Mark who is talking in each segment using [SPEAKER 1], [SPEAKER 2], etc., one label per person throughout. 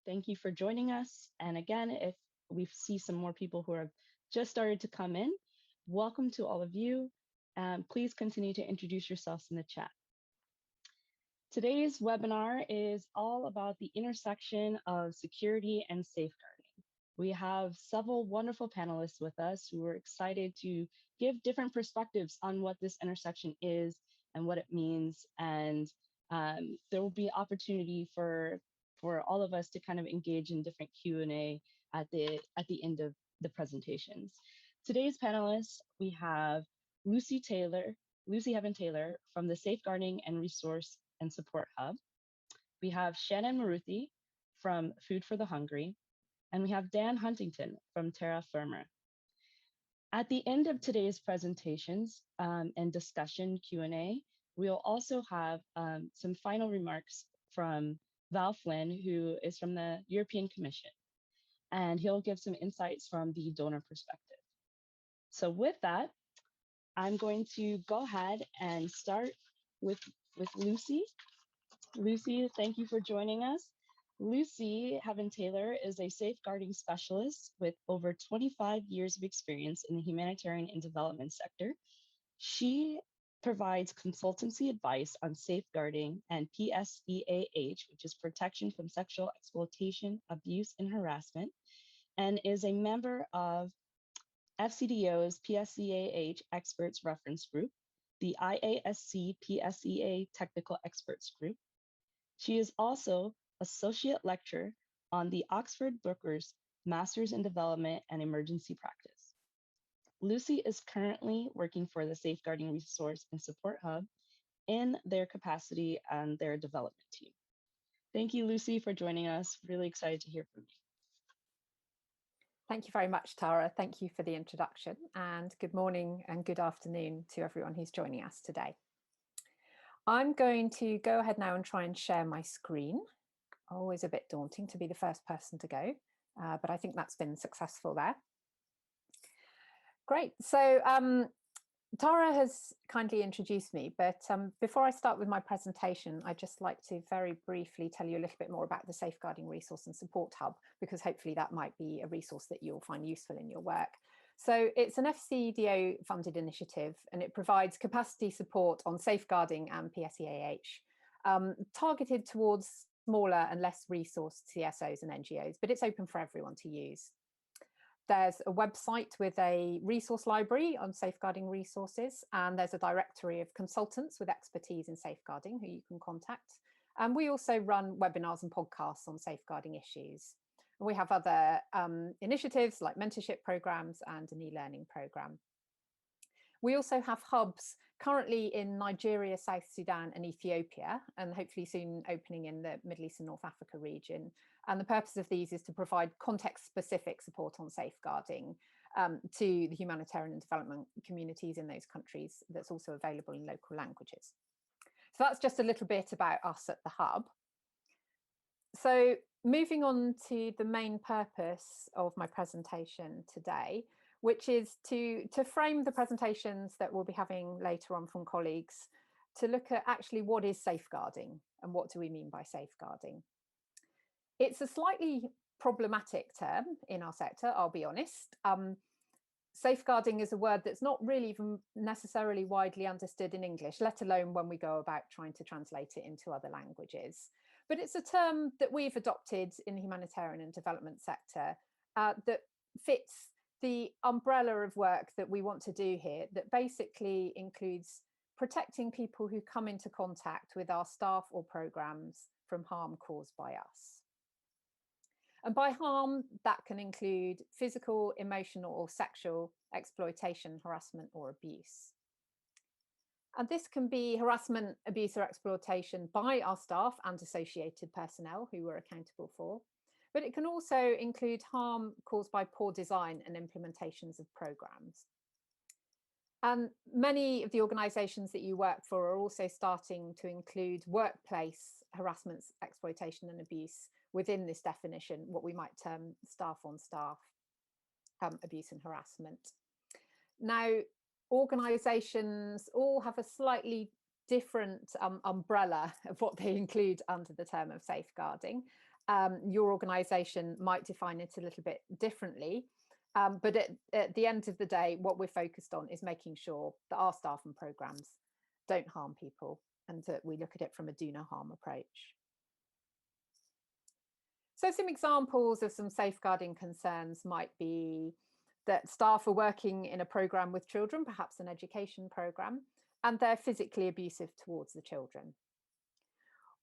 [SPEAKER 1] Thank you for joining us. And again, if we see some more people who have just started to come in, welcome to all of you. Please continue to introduce yourselves in the chat. Today's webinar is all about the intersection of security and safeguarding. We have several wonderful panelists with us who are excited to give different perspectives on what this intersection is and what it means. And there will be opportunity for all of us to kind of engage in different Q&A at the end of the presentations. Today's panelists, we have Lucy Heaven Taylor from the Safeguarding and Resource and Support Hub. We have Shannon Maruthi from Food for the Hungry, and we have Dan Huntington from Terra Firma. At the end of today's presentations and discussion Q&A, we'll also have some final remarks from Val Flynn, who is from the European Commission, and he'll give some insights from the donor perspective. So with that, I'm going to go ahead and start with Lucy. Lucy, thank you for joining us. Lucy Heaven Taylor is a safeguarding specialist with over 25 years of experience in the humanitarian and development sector. She provides consultancy advice on safeguarding and PSEAH, which is protection from sexual exploitation, abuse, and harassment, and is a member of FCDO's PSEAH Experts Reference Group, the IASC PSEA Technical Experts Group. She is also Associate Lecturer on the Oxford Booker's Masters in Development and Emergency Practice. Lucy is currently working for the Safeguarding Resource and Support Hub in their capacity and their development team. Thank you, Lucy, for joining us. Really excited to hear from you.
[SPEAKER 2] Thank you very much, Tara. Thank you for the introduction, and good morning and good afternoon to everyone who's joining us today. I'm going to go ahead now and try and share my screen. Always a bit daunting to be the first person to go, but I think that's been successful there. Great. So Tara has kindly introduced me, but before I start with my presentation, I'd just like to very briefly tell you a little bit more about the Safeguarding Resource and Support Hub, because hopefully that might be a resource that you'll find useful in your work. So it's an FCDO funded initiative, and it provides capacity support on safeguarding and PSEAH, targeted towards smaller and less resourced CSOs and NGOs, but it's open for everyone to use. There's a website with a resource library on safeguarding resources, and there's a directory of consultants with expertise in safeguarding who you can contact. And we also run webinars and podcasts on safeguarding issues. And we have other initiatives like mentorship programs and an e-learning program. We also have hubs currently in Nigeria, South Sudan and Ethiopia, and hopefully soon opening in the Middle East and North Africa region. And the purpose of these is to provide context-specific support on safeguarding to the humanitarian and development communities in those countries that's also available in local languages. So that's just a little bit about us at the hub. So moving on to the main purpose of my presentation today, which is to frame the presentations that we'll be having later on from colleagues, to look at actually what is safeguarding and what do we mean by safeguarding. It's a slightly problematic term in our sector, I'll be honest. Safeguarding is a word that's not really even necessarily widely understood in English, let alone when we go about trying to translate it into other languages. But it's a term that we've adopted in the humanitarian and development sector that fits the umbrella of work that we want to do here, that basically includes protecting people who come into contact with our staff or programs from harm caused by us. And by harm, that can include physical, emotional, or sexual exploitation, harassment, or abuse. And this can be harassment, abuse, or exploitation by our staff and associated personnel who we're accountable for. But it can also include harm caused by poor design and implementations of programs. And many of the organisations that you work for are also starting to include workplace harassment, exploitation and abuse within this definition, what we might term staff on staff abuse and harassment. Now, organisations all have a slightly different umbrella of what they include under the term of safeguarding. your organisation might define it a little bit differently. But at the end of the day, what we're focused on is making sure that our staff and programmes don't harm people, and that we look at it from a do no harm approach. So some examples of some safeguarding concerns might be that staff are working in a programme with children, perhaps an education programme, and they're physically abusive towards the children.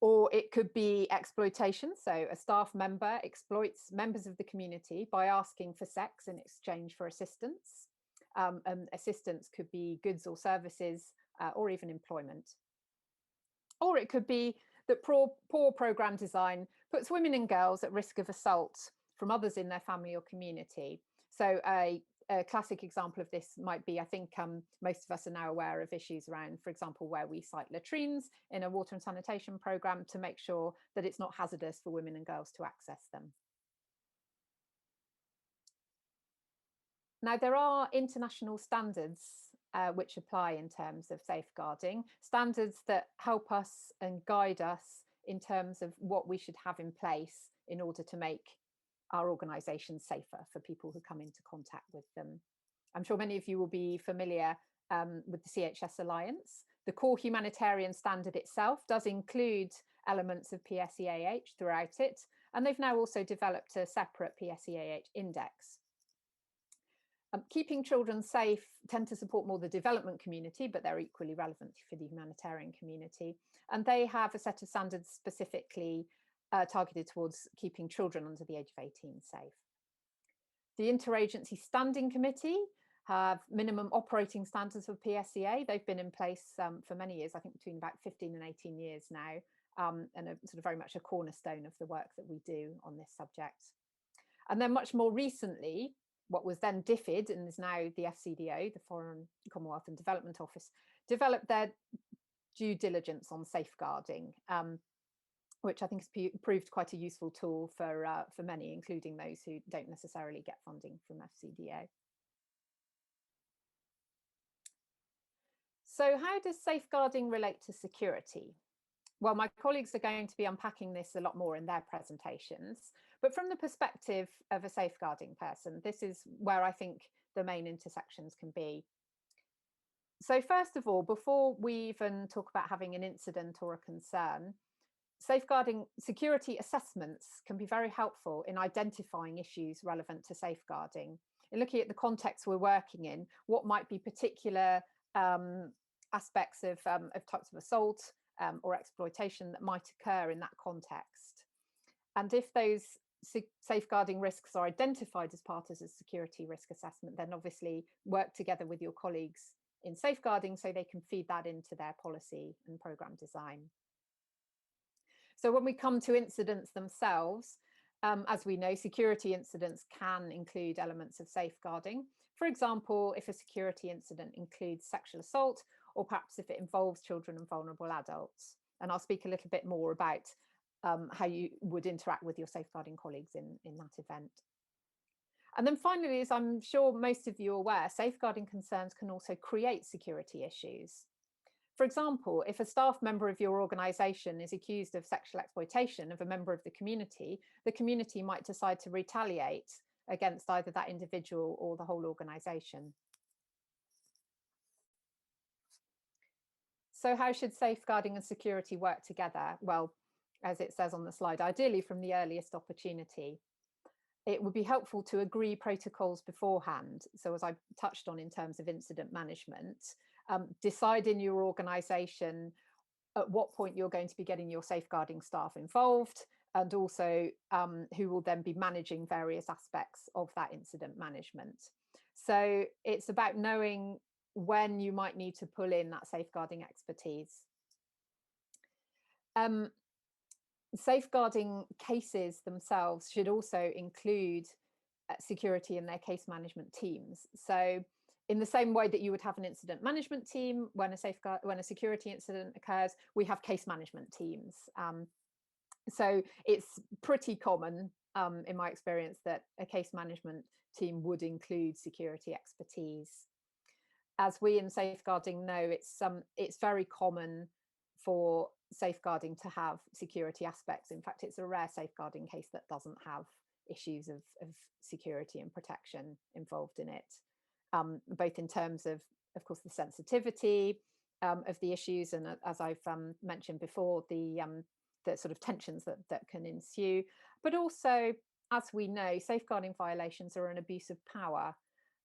[SPEAKER 2] Or it could be exploitation. So a staff member exploits members of the community by asking for sex in exchange for assistance. And assistance could be goods or services, or even employment. Or it could be that poor programme design puts women and girls at risk of assault from others in their family or community. So a classic example of this might be, I think most of us are now aware of issues around, for example, where we site latrines in a water and sanitation programme to make sure that it's not hazardous for women and girls to access them. Now, there are international standards which apply in terms of safeguarding, standards that help us and guide us in terms of what we should have in place in order to make our organisations safer for people who come into contact with them. I'm sure many of you will be familiar with the CHS Alliance. The core humanitarian standard itself does include elements of PSEAH throughout it, and they've now also developed a separate PSEAH index. Keeping children safe tend to support more the development community, but they're equally relevant for the humanitarian community. And they have a set of standards specifically targeted towards keeping children under the age of 18 safe. The Interagency Standing Committee have minimum operating standards for PSEA. They've been in place for many years, I think between about 15 and 18 years now, and are sort of very much a cornerstone of the work that we do on this subject. And then much more recently, what was then DFID and is now the FCDO, the Foreign Commonwealth and Development Office, developed their due diligence on safeguarding, which I think has proved quite a useful tool for many, including those who don't necessarily get funding from FCDO. So how does safeguarding relate to security? Well, my colleagues are going to be unpacking this a lot more in their presentations, but from the perspective of a safeguarding person, this is where I think the main intersections can be. So first of all, before we even talk about having an incident or a concern, safeguarding security assessments can be very helpful in identifying issues relevant to safeguarding. In looking at the context we're working in, what might be particular aspects of types of assault or exploitation that might occur in that context. And if those safeguarding risks are identified as part of a security risk assessment, then obviously work together with your colleagues in safeguarding so they can feed that into their policy and programme design. So when we come to incidents themselves, as we know, security incidents can include elements of safeguarding. For example, if a security incident includes sexual assault, or perhaps if it involves children and vulnerable adults. And I'll speak a little bit more about how you would interact with your safeguarding colleagues in that event. And then finally, as I'm sure most of you are aware, safeguarding concerns can also create security issues. For example, if a staff member of your organisation is accused of sexual exploitation of a member of the community might decide to retaliate against either that individual or the whole organisation. So how should safeguarding and security work together? Well, as it says on the slide, ideally from the earliest opportunity. It would be helpful to agree protocols beforehand. So as I touched on in terms of incident management, decide in your organisation at what point you're going to be getting your safeguarding staff involved, and also who will then be managing various aspects of that incident management. So it's about knowing when you might need to pull in that safeguarding expertise. Safeguarding cases themselves should also include security in their case management teams. So in the same way that you would have an incident management team when a security incident occurs, we have case management teams. So it's pretty common in my experience that a case management team would include security expertise. As we in safeguarding know, it's very common for safeguarding to have security aspects. In fact, it's a rare safeguarding case that doesn't have issues of security and protection involved in it, both in terms of course, the sensitivity of the issues, and as I've mentioned before, the sort of tensions that can ensue, but also, as we know, safeguarding violations are an abuse of power.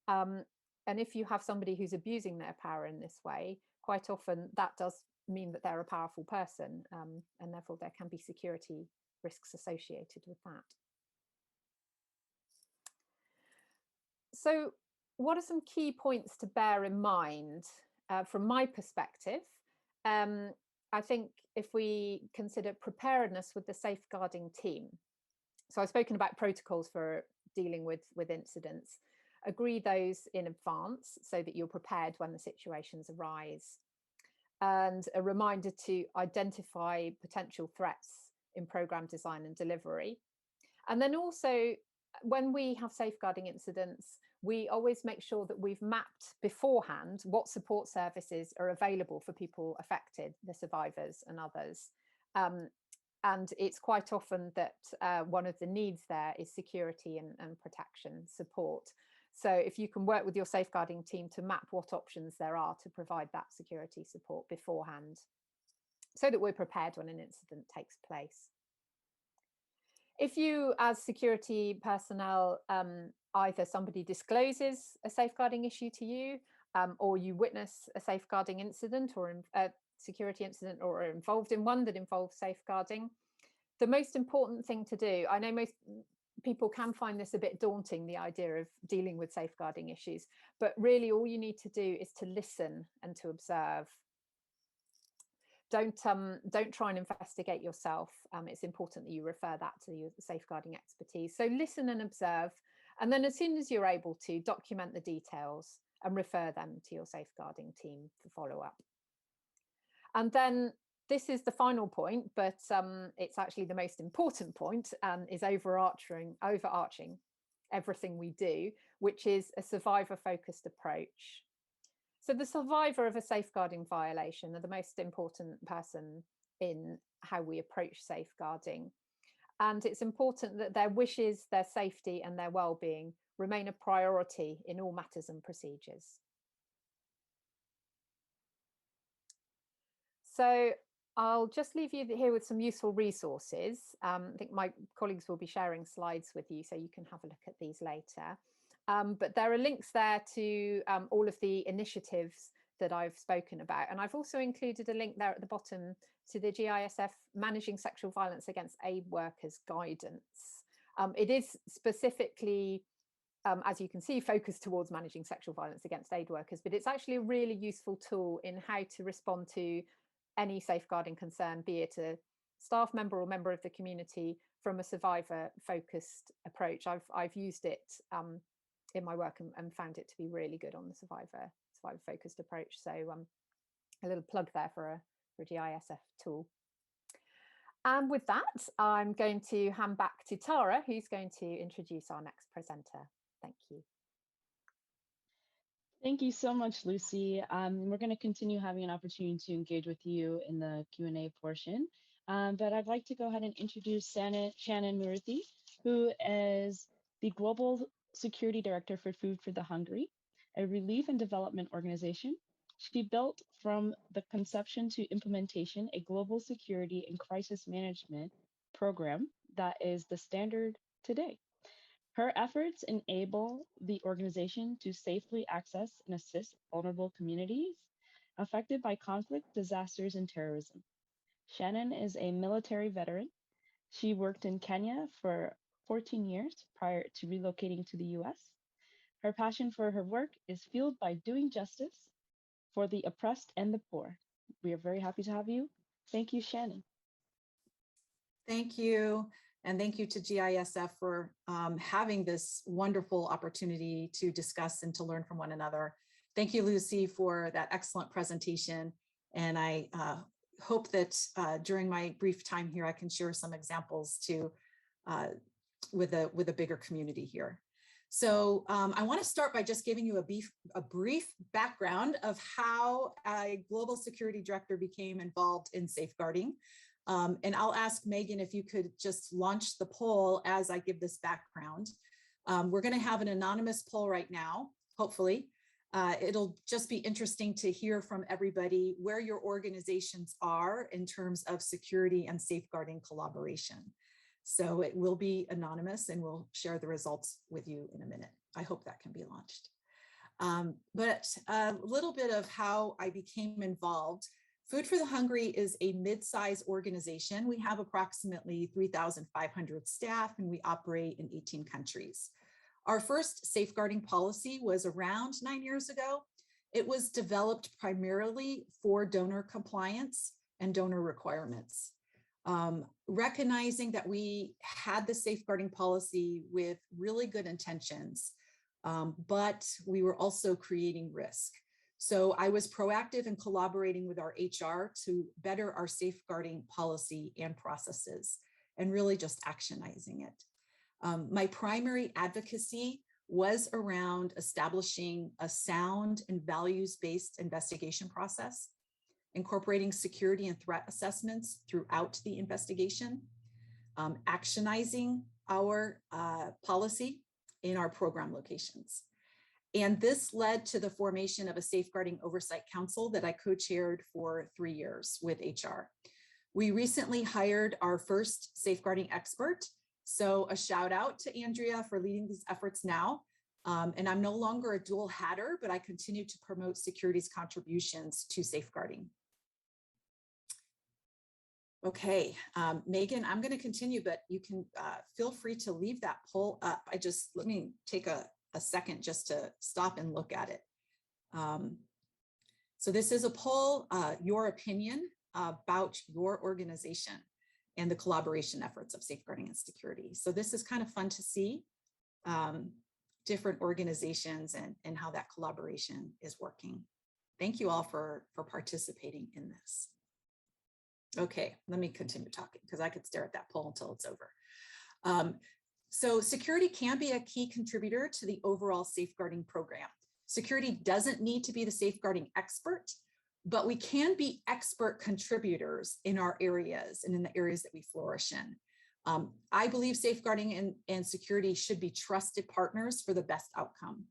[SPEAKER 2] And if you have somebody who's abusing their power in this way, quite often that does mean that they're a powerful person, and therefore there can be security risks associated with that. So what are some key points to bear in mind from my perspective? I think if we consider preparedness with the safeguarding team, so I've spoken about protocols for dealing with incidents. Agree those in advance so that you're prepared when the situations arise. And a reminder to identify potential threats in program design and delivery. And then also, when we have safeguarding incidents, we always make sure that we've mapped beforehand what support services are available for people affected, the survivors and others. And it's quite often that one of the needs there is security and protection support. So if you can work with your safeguarding team to map what options there are to provide that security support beforehand, so that we're prepared when an incident takes place. If you, as security personnel, either somebody discloses a safeguarding issue to you, or you witness a safeguarding incident or a security incident, or are involved in one that involves safeguarding, the most important thing to do, I know most people can find this a bit daunting, the idea of dealing with safeguarding issues, but really all you need to do is to listen and to observe. Don't try and investigate yourself. It's important that you refer that to your safeguarding expertise. So listen and observe, and then as soon as you're able to, document the details and refer them to your safeguarding team for follow-up. And then this is the final point, but it's actually the most important point, and is overarching everything we do, which is a survivor-focused approach. So the survivor of a safeguarding violation are the most important person in how we approach safeguarding. And it's important that their wishes, their safety, and their well-being remain a priority in all matters and procedures. So I'll just leave you here with some useful resources. I think my colleagues will be sharing slides with you, so you can have a look at these later. But there are links there to all of the initiatives that I've spoken about. And I've also included a link there at the bottom to the GISF Managing Sexual Violence Against Aid Workers Guidance. It is specifically, as you can see, focused towards managing sexual violence against aid workers, but it's actually a really useful tool in how to respond to any safeguarding concern, be it a staff member or member of the community, from a survivor-focused approach. I've used it in my work and found it to be really good on the survivor-focused approach. So a little plug there for a GISF tool. And with that, I'm going to hand back to Tara, who's going to introduce our next presenter. Thank you.
[SPEAKER 1] Thank you so much, Lucy. We're going to continue having an opportunity to engage with you in the Q&A portion. But I'd like to go ahead and introduce Shannon Murthy, who is the Global Security Director for Food for the Hungry, a relief and development organization. She built from the conception to implementation a global security and crisis management program that is the standard today. Her efforts enable the organization to safely access and assist vulnerable communities affected by conflict, disasters, and terrorism. Shannon is a military veteran. She worked in Kenya for 14 years prior to relocating to the US. Her passion for her work is fueled by doing justice for the oppressed and the poor. We are very happy to have you. Thank you, Shannon.
[SPEAKER 3] Thank you. And thank you to GISF for having this wonderful opportunity to discuss and to learn from one another. Thank you, Lucy, for that excellent presentation. And I hope that during my brief time here, I can share some examples with a bigger community here. So I want to start by just giving you a brief background of how a global security director became involved in safeguarding. And I'll ask Megan if you could just launch the poll as I give this background. We're going to have an anonymous poll right now, hopefully. It'll just be interesting to hear from everybody where your organizations are in terms of security and safeguarding collaboration. So it will be anonymous and we'll share the results with you in a minute. I hope that can be launched. But a little bit of how I became involved. Food for the Hungry is a mid-size organization. We have approximately 3,500 staff and we operate in 18 countries. Our first safeguarding policy was around 9 years ago. It was developed primarily for donor compliance and donor requirements. Recognizing that we had the safeguarding policy with really good intentions, but we were also creating risk. So I was proactive in collaborating with our HR to better our safeguarding policy and processes and really just actionizing it. My primary advocacy was around establishing a sound and values-based investigation process, incorporating security and threat assessments throughout the investigation, actionizing our policy in our program locations. And this led to the formation of a Safeguarding Oversight Council that I co-chaired for 3 years with HR. We recently hired our first safeguarding expert. So a shout out to Andrea for leading these efforts now. And I'm no longer a dual hatter, but I continue to promote security's contributions to safeguarding. Okay, Megan, I'm going to continue, but you can feel free to leave that poll up. Let me take a second just to stop and look at it. So this is a poll, your opinion about your organization and the collaboration efforts of safeguarding and security. So this is kind of fun to see different organizations and how that collaboration is working. Thank you all for participating in this. Okay, let me continue talking because I could stare at that poll until it's over. So security can be a key contributor to the overall safeguarding program. Security doesn't need to be the safeguarding expert, but we can be expert contributors in our areas and in the areas that we flourish in. I believe safeguarding and security should be trusted partners for the best outcome.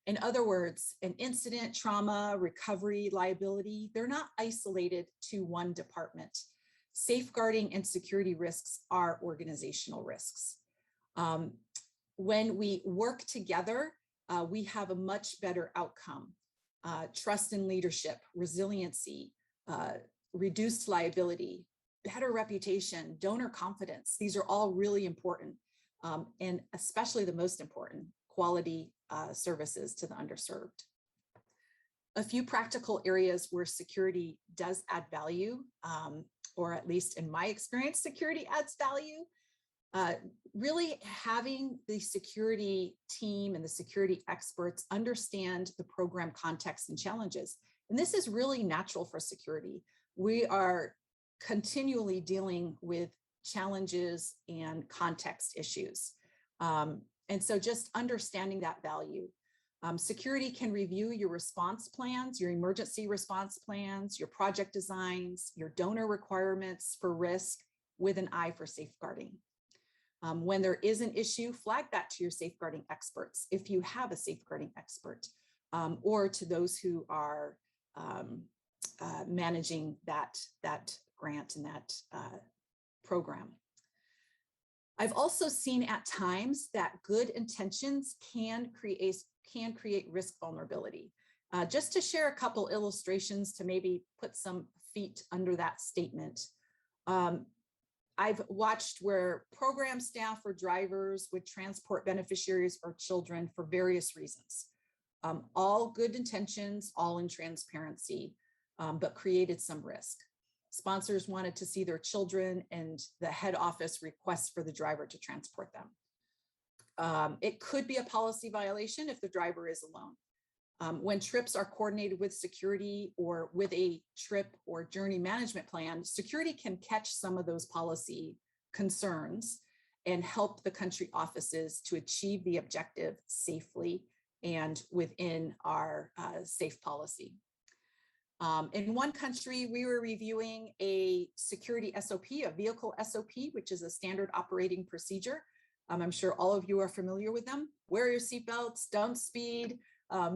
[SPEAKER 3] In other words, an incident, trauma, recovery, liability, they're not isolated to one department. Safeguarding and security risks are organizational risks. When we work together, we have a much better outcome. Trust in leadership, resiliency, reduced liability, better reputation, donor confidence. These are all really important, and especially the most important, quality services to the underserved. A few practical areas where security does add value, or at least in my experience, security adds value. Really having the security team and the security experts understand the program context and challenges. And this is really natural for security. We are continually dealing with challenges and context issues. And so just understanding that value. Security can review your response plans, your emergency response plans, your project designs, your donor requirements for risk with an eye for safeguarding. When there is an issue, flag that to your safeguarding experts, if you have a safeguarding expert, or to those who are managing that grant and that program. I've also seen at times that good intentions can create risk vulnerability. Just to share a couple illustrations to maybe put some feet under that statement. I've watched where program staff or drivers would transport beneficiaries or children for various reasons. All good intentions, all in transparency, but created some risk. Sponsors wanted to see their children and the head office requests for the driver to transport them. It could be a policy violation if the driver is alone. When trips are coordinated with security or with a trip or journey management plan, security can catch some of those policy concerns and help the country offices to achieve the objective safely and within our safe policy. In one country, we were reviewing a security SOP, a vehicle SOP, which is a standard operating procedure. I'm sure all of you are familiar with them. Wear your seatbelts, don't speed,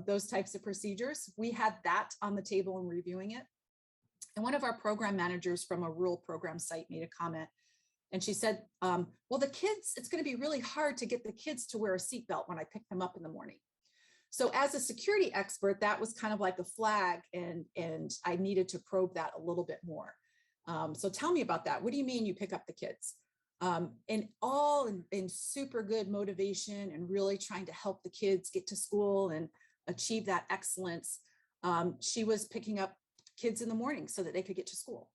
[SPEAKER 3] those types of procedures. We had that on the table and reviewing it. And one of our program managers from a rural program site made a comment. And she said, well, the kids, it's going to be really hard to get the kids to wear a seatbelt when I pick them up in the morning. So as a security expert, that was kind of like a flag, and I needed to probe that a little bit more. So tell me about that. What do you mean you pick up the kids? And all in super good motivation and really trying to help the kids get to school and achieve that excellence. She was picking up kids in the morning so that they could get to school.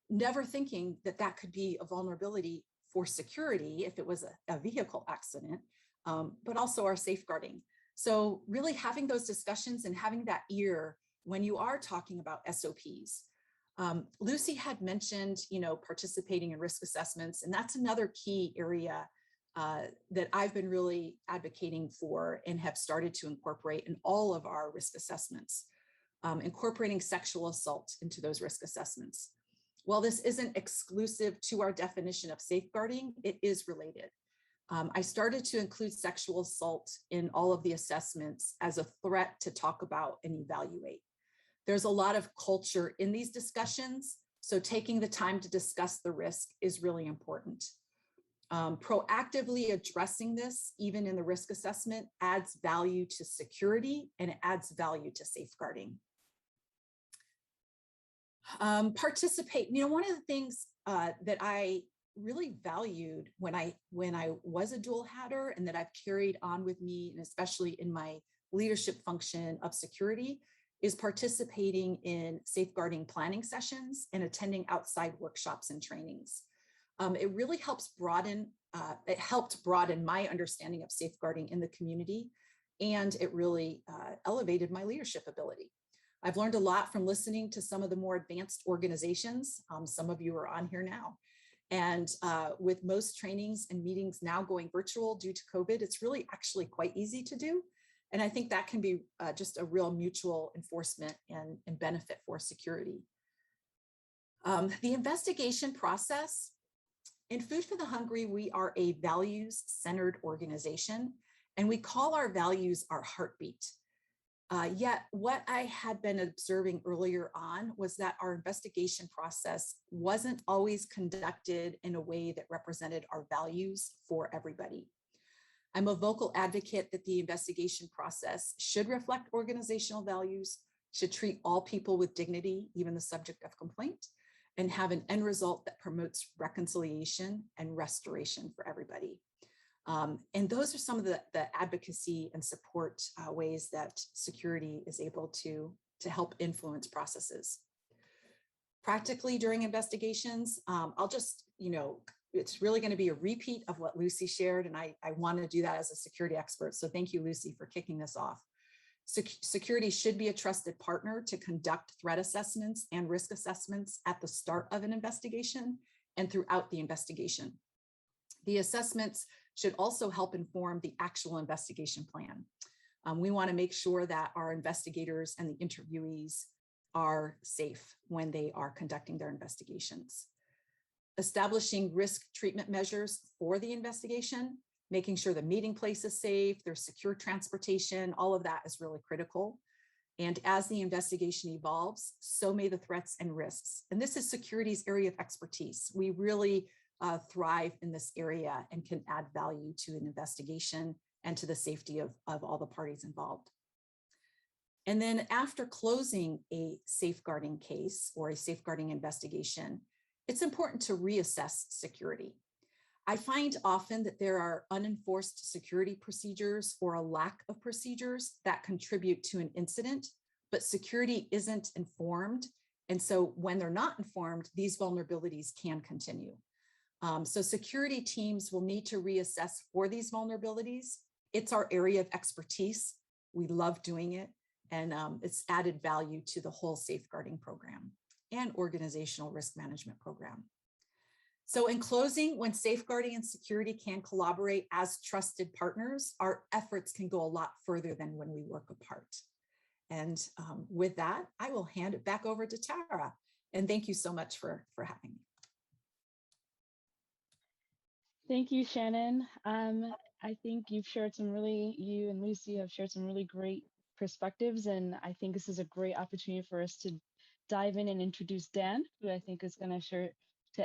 [SPEAKER 3] Never thinking that that could be a vulnerability for security if it was a vehicle accident, but also our safeguarding. So really having those discussions and having that ear when you are talking about SOPs. Lucy had mentioned, participating in risk assessments, and that's another key area that I've been really advocating for and have started to incorporate in all of our risk assessments, incorporating sexual assault into those risk assessments. While this isn't exclusive to our definition of safeguarding, it is related. I started to include sexual assault in all of the assessments as a threat to talk about and evaluate. There's a lot of culture in these discussions, so taking the time to discuss the risk is really important. Proactively addressing this, even in the risk assessment, adds value to security and it adds value to safeguarding. Participate, one of the things that I really valued when I was a dual hatter and that I've carried on with me, and especially in my leadership function of security, is participating in safeguarding planning sessions and attending outside workshops and trainings. It really helps broaden, it helped broaden my understanding of safeguarding in the community, and it really elevated my leadership ability. I've learned a lot from listening to some of the more advanced organizations. Some of you are on here now. And with most trainings and meetings now going virtual due to COVID, it's really actually quite easy to do. And I think that can be just a real mutual enforcement and benefit for security. The investigation process. In Food for the Hungry, we are a values-centered organization, and we call our values our heartbeat. Yet what I had been observing earlier on was that our investigation process wasn't always conducted in a way that represented our values for everybody. I'm a vocal advocate that the investigation process should reflect organizational values, should treat all people with dignity, even the subject of complaint, and have an end result that promotes reconciliation and restoration for everybody. And those are some of the advocacy and support ways that security is able to help influence processes. Practically during investigations, I'll just, it's really going to be a repeat of what Lucy shared, and I want to do that as a security expert. So thank you, Lucy, for kicking this off. Security should be a trusted partner to conduct threat assessments and risk assessments at the start of an investigation and throughout the investigation. The assessments should also help inform the actual investigation plan. We want to make sure that our investigators and the interviewees are safe when they are conducting their investigations. Establishing risk treatment measures for the investigation, making sure the meeting place is safe, there's secure transportation, all of that is really critical. And as the investigation evolves, so may the threats and risks. And this is security's area of expertise. We really thrive in this area and can add value to an investigation and to the safety of all the parties involved. And then after closing a safeguarding case or a safeguarding investigation, it's important to reassess security. I find often that there are unenforced security procedures or a lack of procedures that contribute to an incident, but security isn't informed. And so when they're not informed, these vulnerabilities can continue. So security teams will need to reassess for these vulnerabilities. It's our area of expertise. We love doing it, and it's added value to the whole safeguarding program and organizational risk management program. So in closing, when safeguarding and security can collaborate as trusted partners, our efforts can go a lot further than when we work apart. And with that, I will hand it back over to Tara. And thank you so much for having me.
[SPEAKER 1] Thank you, Shannon. I think you and Lucy have shared some really great perspectives, and I think this is a great opportunity for us to dive in and introduce Dan, who I think is going to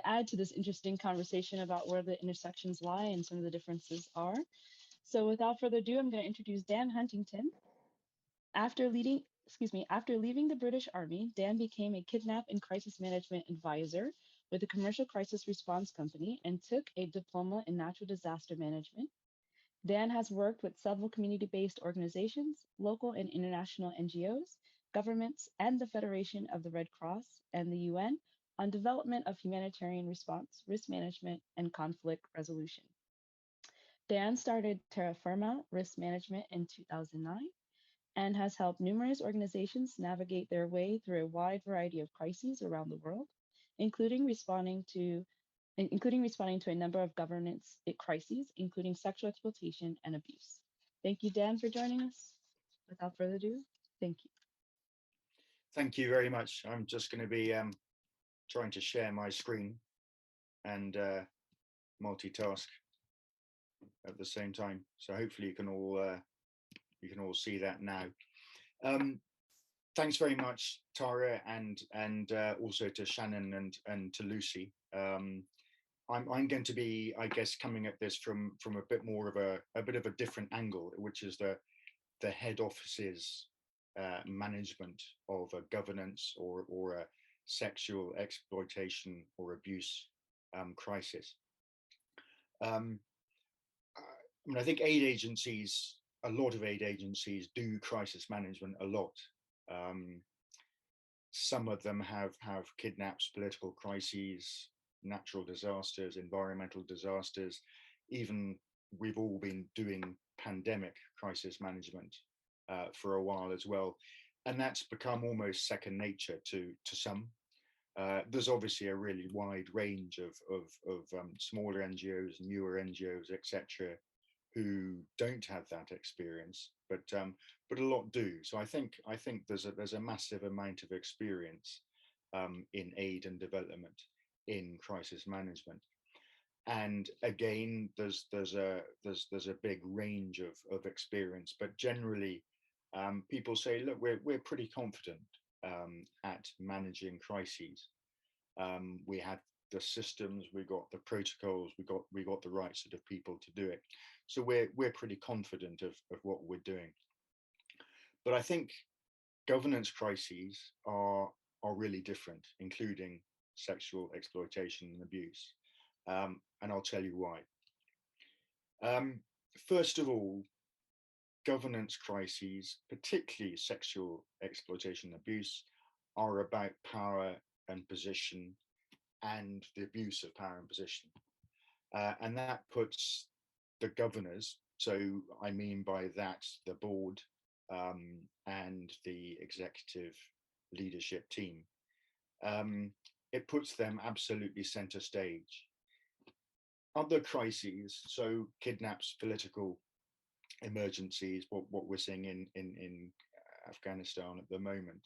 [SPEAKER 1] add to this interesting conversation about where the intersections lie and some of the differences are. So without further ado, I'm going to introduce Dan Huntington. After leaving the British Army, Dan became a kidnap and crisis management advisor with a commercial crisis response company and took a diploma in natural disaster management. Dan has worked with several community-based organizations, local and international NGOs, governments, and the Federation of the Red Cross and the UN on development of humanitarian response, risk management, and conflict resolution. Dan started Terra Firma Risk Management in 2009 and has helped numerous organizations navigate their way through a wide variety of crises around the world, including responding to a number of governance crises, including sexual exploitation and abuse. Thank you, Dan, for joining us. Without further ado, thank you.
[SPEAKER 4] Thank you very much. I'm just going to be trying to share my screen and multitask at the same time. So hopefully you can all see that now. Thanks very much, Tara, and also to Shannon and to Lucy. I'm going to be, I guess, coming at this from a bit more of a bit of a different angle, which is the head office's management of a governance or a sexual exploitation or abuse crisis. I mean, I think a lot of aid agencies do crisis management a lot. Some of them have kidnaps, political crises, natural disasters, environmental disasters. Even we've all been doing pandemic crisis management for a while as well, and that's become almost second nature to some. There's obviously a really wide range of smaller NGOs, newer NGOs, etc., who don't have that experience, but a lot do. So I think there's a massive amount of experience in aid and development in crisis management. And again, there's a big range of experience, but generally people say, look, we're pretty confident at managing crises. We have the systems, we got the protocols, we got the right sort of people to do it. So we're pretty confident of what we're doing. But I think governance crises are really different, including sexual exploitation and abuse. And I'll tell you why. First of all, governance crises, particularly sexual exploitation and abuse, are about power and position and the abuse of power and position. And that puts the governors, so I mean by that the board and the executive leadership team, it puts them absolutely center stage. Other crises, so kidnaps, political emergencies, what we're seeing in Afghanistan at the moment,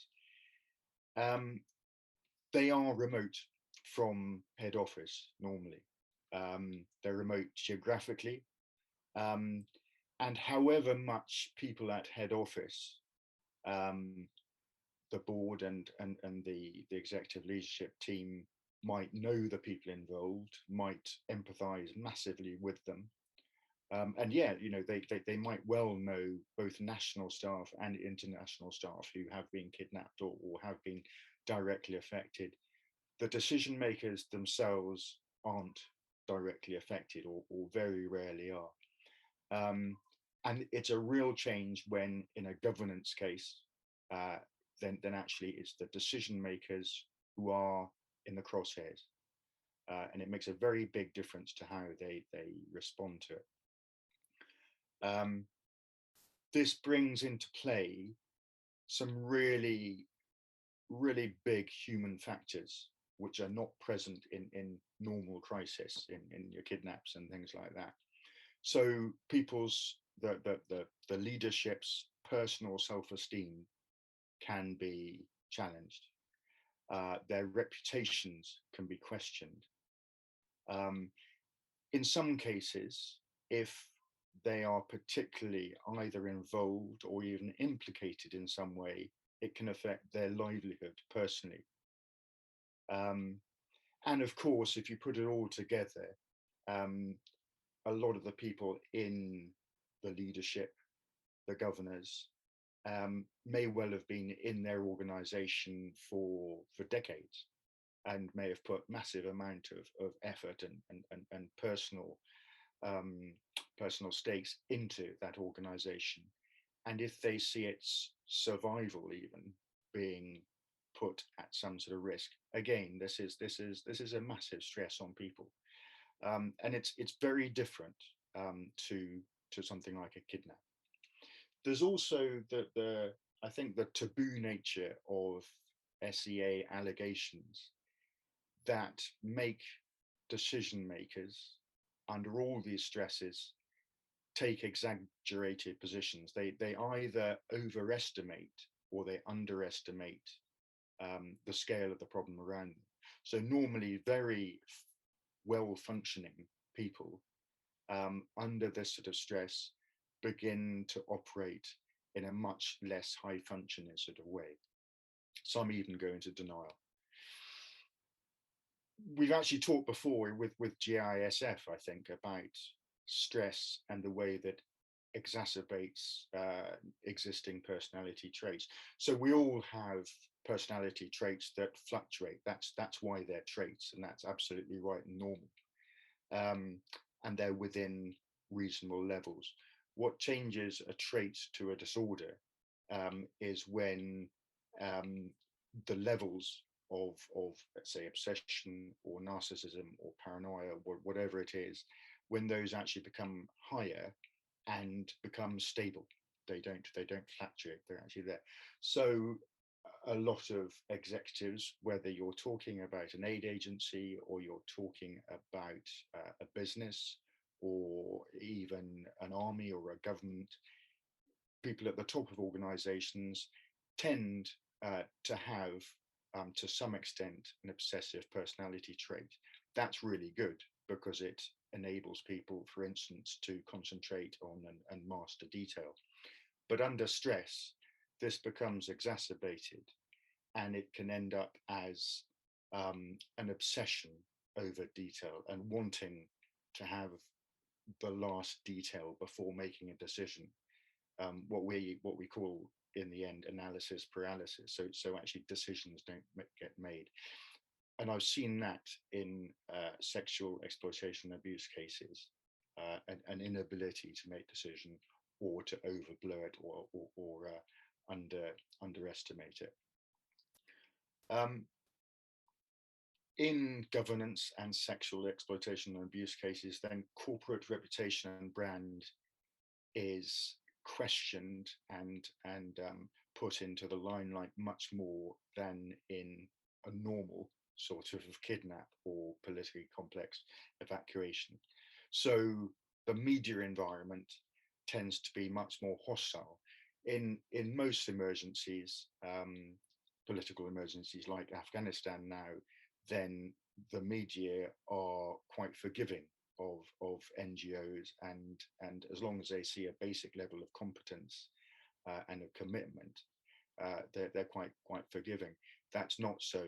[SPEAKER 4] they are remote from head office normally. They're remote geographically, and however much people at head office, the board and the executive leadership team might know the people involved, might empathize massively with them, and yeah, you know, they might well know both national staff and international staff who have been kidnapped or have been directly affected. The decision makers themselves aren't directly affected, or very rarely are. And it's a real change when, in a governance case, then actually it's the decision makers who are in the crosshairs. And it makes a very big difference to how they respond to it. This brings into play some really big human factors which are not present in normal crisis, in your kidnaps and things like that. So people's the leadership's personal self-esteem can be challenged. Their reputations can be questioned. In some cases, if they are particularly either involved or even implicated in some way, it can affect their livelihood personally. And of course, if you put it all together, a lot of the people in the leadership, the governors, may well have been in their organization for decades and may have put massive amount of effort and personal stakes into that organization. And if they see its survival even being put at some sort of risk, again, this is a massive stress on people. And it's very different to something like a kidnap. There's also the I think the taboo nature of SEA allegations that make decision makers under all these stresses take exaggerated positions. They either overestimate or they underestimate the scale of the problem around them. So normally very well functioning people under this sort of stress begin to operate in a much less high functioning sort of way. Some even go into denial. We've actually talked before with GISF, I think, about stress and the way that exacerbates existing personality traits. So we all have personality traits that fluctuate. That's why they're traits, and that's absolutely right and normal. And they're within reasonable levels. What changes a trait to a disorder is when the levels of let's say obsession or narcissism or paranoia or whatever it is, when those actually become higher and become stable. They don't fluctuate, they're actually there. So a lot of executives, whether you're talking about an aid agency or you're talking about a business or even an army or a government, people at the top of organizations tend to have, to some extent, an obsessive personality trait. That's really good because it enables people, for instance, to concentrate on and master detail. But under stress, this becomes exacerbated and it can end up as an obsession over detail and wanting to have the last detail before making a decision. What we call in the end analysis paralysis. So actually decisions don't get made. And I've seen that in sexual exploitation and abuse cases, an inability to make decision or to overblow it or underestimate it. In governance and sexual exploitation and abuse cases, then corporate reputation and brand is questioned and put into the limelight much more than in a normal sort of kidnap or politically complex evacuation. So the media environment tends to be much more hostile. In most emergencies, political emergencies like Afghanistan now, then the media are quite forgiving of NGOs, and as long as they see a basic level of competence and of commitment, they're quite forgiving. That's not so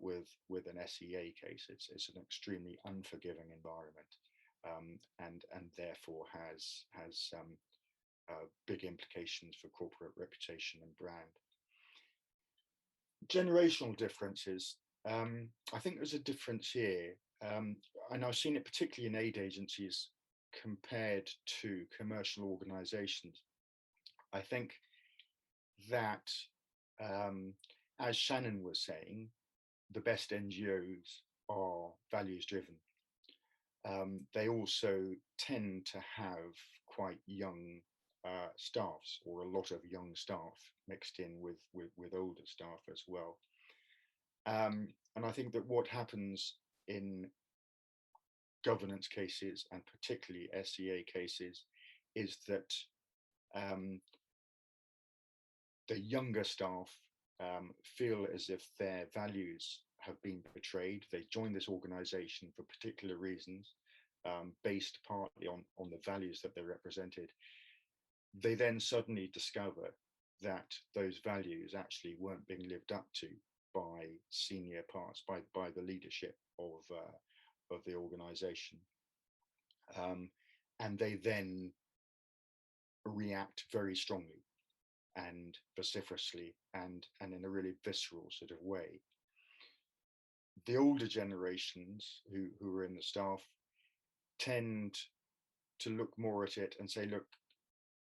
[SPEAKER 4] with an SEA case. It's an extremely unforgiving environment, and therefore has big implications for corporate reputation and brand. Generational differences. I think there's a difference here, and I've seen it particularly in aid agencies compared to commercial organizations. I think that, as Shannon was saying, the best NGOs are values driven. They also tend to have quite young staffs, or a lot of young staff mixed in with older staff as well. And I think that what happens in governance cases, and particularly SEA cases, is that the younger staff feel as if their values have been betrayed. They join this organization for particular reasons, based partly on the values that they represented. They then suddenly discover that those values actually weren't being lived up to by senior parts, by the leadership of the organization. And they then react very strongly and vociferously and in a really visceral sort of way. The older generations who are in the staff tend to look more at it and say, look,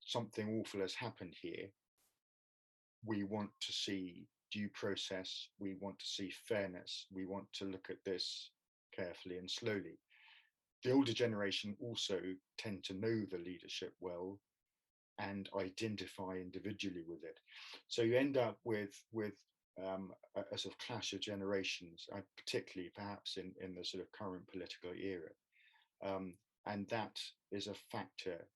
[SPEAKER 4] something awful has happened here. We want to see due process. We want to see fairness. We want to look at this carefully and slowly. The older generation also tend to know the leadership well and identify individually with it. So you end up with a sort of clash of generations, particularly perhaps in the sort of current political era. And that is a factor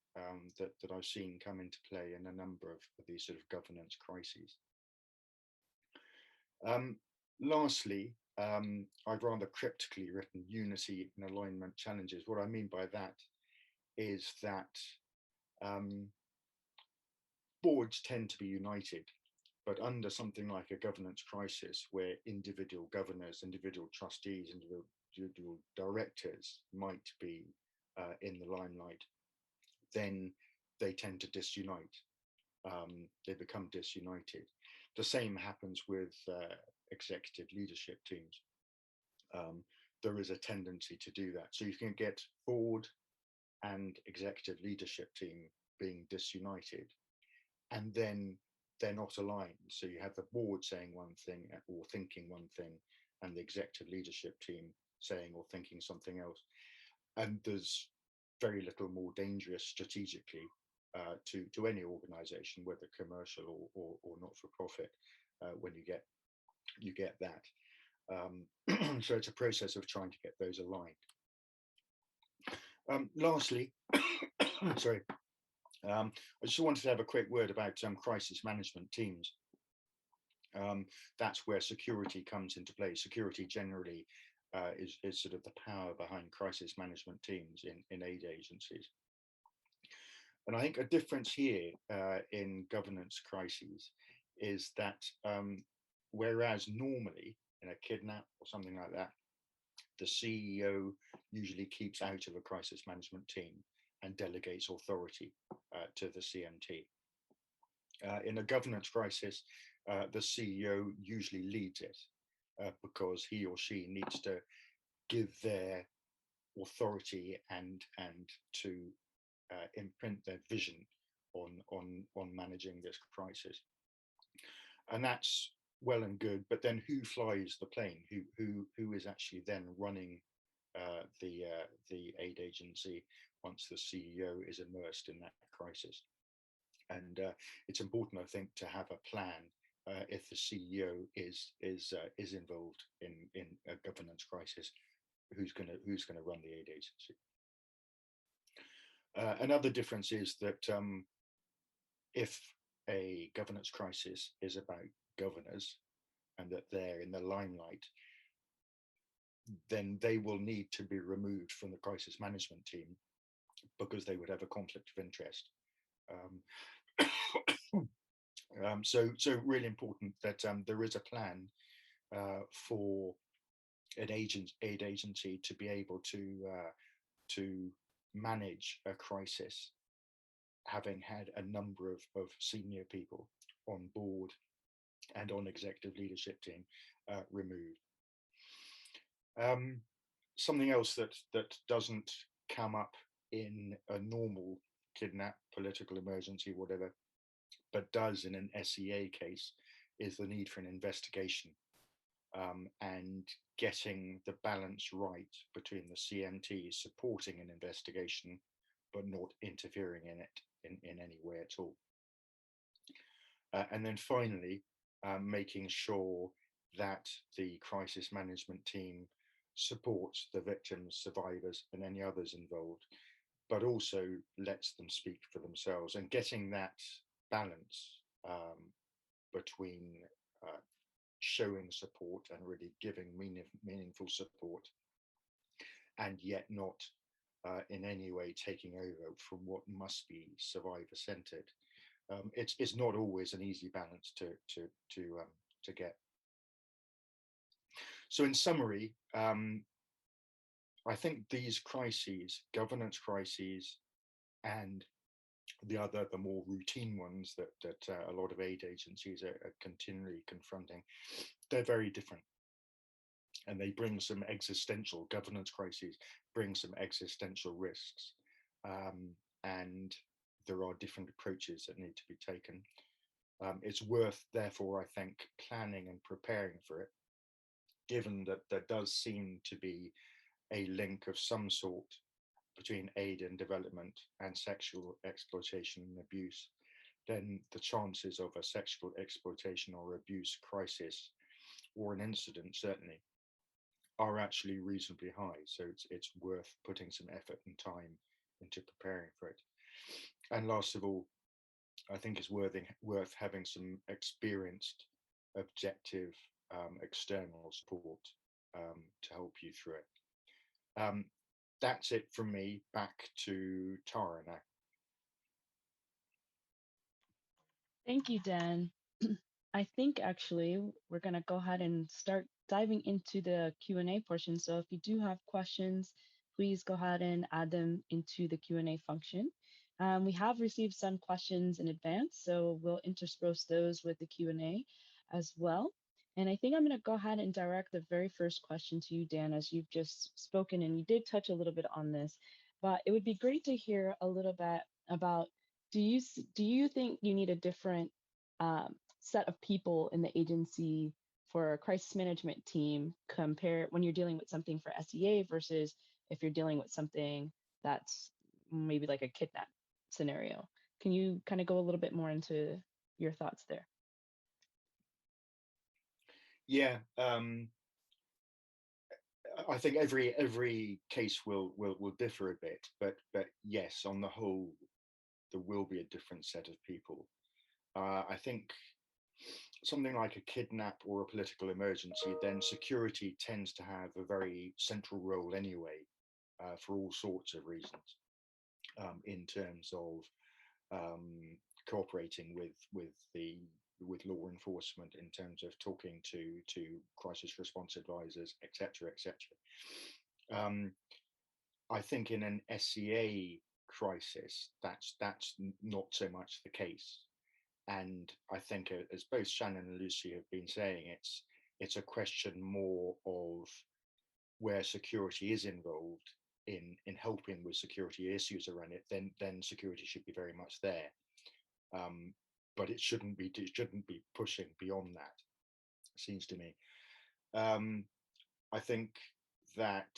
[SPEAKER 4] that I've seen come into play in a number of these sort of governance crises. Lastly, I've rather cryptically written unity and alignment challenges. What I mean by that is that boards tend to be united, but under something like a governance crisis where individual governors, individual trustees, individual directors might be in the limelight, then they tend to disunite. They become disunited. The same happens with executive leadership teams. There is a tendency to do that. So you can get board and executive leadership team being disunited, and then they're not aligned. So you have the board saying one thing or thinking one thing, and the executive leadership team saying or thinking something else. And there's very little more dangerous strategically to any organization, whether commercial or not for profit, when you get that. So it's a process of trying to get those aligned. Lastly, sorry, I just wanted to have a quick word about crisis management teams. That's where security comes into play. Security generally is sort of the power behind crisis management teams in aid agencies. And I think a difference here in governance crises is that whereas normally in a kidnap or something like that, the CEO usually keeps out of a crisis management team and delegates authority to the CMT. In a governance crisis, the CEO usually leads it because he or she needs to give their authority and to imprint their vision on managing this crisis. And that's well and good, but then who flies the plane? Who is actually then running the aid agency once the CEO is immersed in that crisis? And it's important, I think, to have a plan if the CEO is involved in a governance crisis. Who's going to run the aid agency? Another difference is that if a governance crisis is about governors and that they're in the limelight, then they will need to be removed from the crisis management team because they would have a conflict of interest. So really important that there is a plan for an aid agency to be able to manage a crisis, having had a number of senior people on board and on executive leadership team removed. Something else that doesn't come up in a normal kidnap, political emergency, whatever, but does in an SEA case, is the need for an investigation and getting the balance right between the CMT supporting an investigation but not interfering in it in any way at all. And then finally, making sure that the crisis management team supports the victims, survivors, and any others involved, but also lets them speak for themselves, and getting that balance between showing support and really giving meaningful support, and yet not in any way taking over from what must be survivor-centered. It's not always an easy balance to get. So in summary, I think these crises, governance crises, and the more routine ones that a lot of aid agencies are continually confronting, they're very different, and they bring some existential governance crises, bring some existential risks, and there are different approaches that need to be taken. It's worth, therefore, I think, planning and preparing for it, given that there does seem to be a link of some sort between aid and development and sexual exploitation and abuse. Then the chances of a sexual exploitation or abuse crisis, or an incident certainly, are actually reasonably high. So it's worth putting some effort and time into preparing for it. And last of all, I think it's worth having some experienced, objective, external support to help you through it. That's it from me. Back to Tara now.
[SPEAKER 1] Thank you, Dan. I think actually we're going to go ahead and start diving into the Q&A portion. So if you do have questions, please go ahead and add them into the Q&A function. We have received some questions in advance, so we'll intersperse those with the Q&A as well. And I think I'm going to go ahead and direct the very first question to you, Dan, as you've just spoken, and you did touch a little bit on this, but it would be great to hear a little bit about, do you think you need a different set of people in the agency for a crisis management team compare when you're dealing with something for SEA versus if you're dealing with something that's maybe like a kidnap scenario? Can you kind of go a little bit more into your thoughts there?
[SPEAKER 4] Yeah, I think every case will differ a bit, but yes, on the whole, there will be a different set of people. I think something like a kidnap or a political emergency, then security tends to have a very central role anyway, for all sorts of reasons, in terms of cooperating with law enforcement, in terms of talking to crisis response advisors, etc., etc. I think in an SEA crisis, that's not so much the case. And I think, as both Shannon and Lucy have been saying, it's a question more of where security is involved in helping with security issues around it, then security should be very much there. But it shouldn't be pushing beyond that, it seems to me. I think that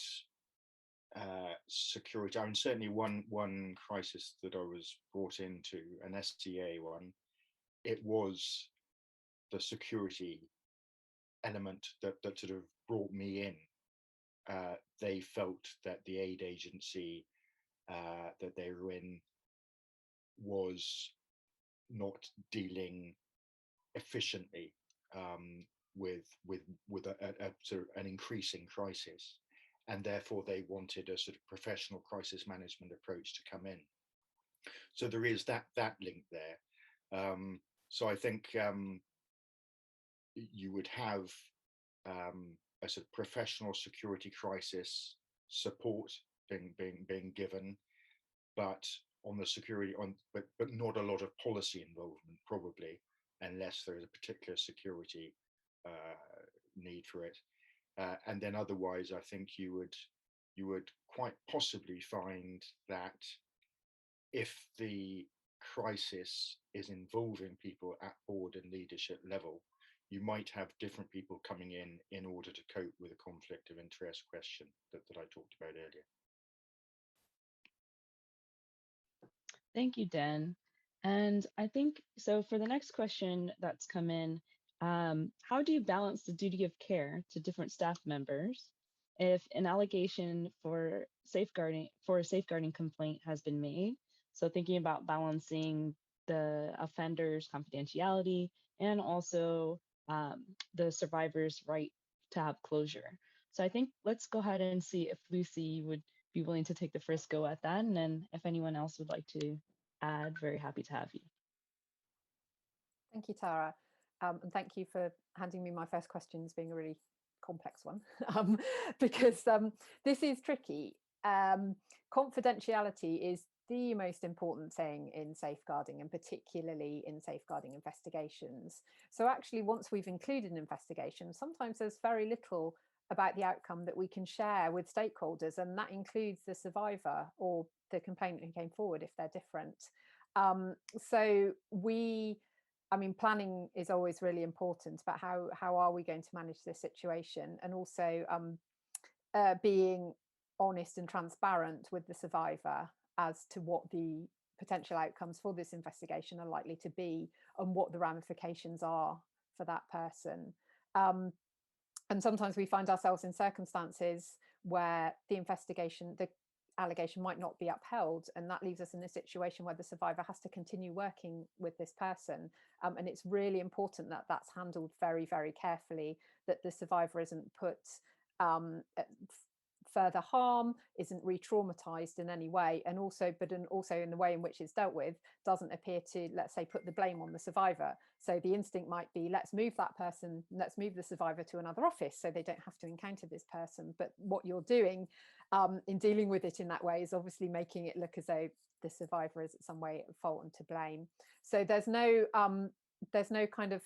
[SPEAKER 4] security, I mean, certainly one crisis that I was brought into, an STA one, it was the security element that sort of brought me in. They felt that the aid agency that they were in was not dealing efficiently with a sort of an increasing crisis, and therefore they wanted a sort of professional crisis management approach to come in. So there is that link there. So I think you would have a sort of professional security crisis support being given, but on the security but not a lot of policy involvement, probably, unless there is a particular security need for it. And then otherwise, I think you would quite possibly find that if the crisis is involving people at board and leadership level, you might have different people coming in order to cope with a conflict of interest question that I talked about earlier.
[SPEAKER 1] Thank you, Dan. And I think, so for the next question that's come in, How do you balance the duty of care to different staff members if an allegation for a safeguarding complaint has been made? So thinking about balancing the offender's confidentiality and also the survivor's right to have closure. So I think let's go ahead and see if Lucy would be willing to take the first go at that. And then if anyone else would like to add, very happy to have you.
[SPEAKER 2] Thank you, Tara. And thank you for handing me my first question as being a really complex one, because this is tricky. Confidentiality is the most important thing in safeguarding, and particularly in safeguarding investigations. So actually, once we've included an investigation, sometimes there's very little about the outcome that we can share with stakeholders, and that includes the survivor or the complainant who came forward if they're different. So planning is always really important, but how are we going to manage this situation? And also being honest and transparent with the survivor as to what the potential outcomes for this investigation are likely to be and what the ramifications are for that person. And sometimes we find ourselves in circumstances where the allegation might not be upheld, and that leaves us in a situation where the survivor has to continue working with this person, and it's really important that that's handled very, very carefully, that the survivor isn't put at further harm, isn't re-traumatized in any way, and also in the way in which it's dealt with doesn't appear to, let's say, put the blame on the survivor. So the instinct might be, let's move the survivor to another office so they don't have to encounter this person. But what you're doing in dealing with it in that way is obviously making it look as though the survivor is in some way at fault and to blame. So there's no kind of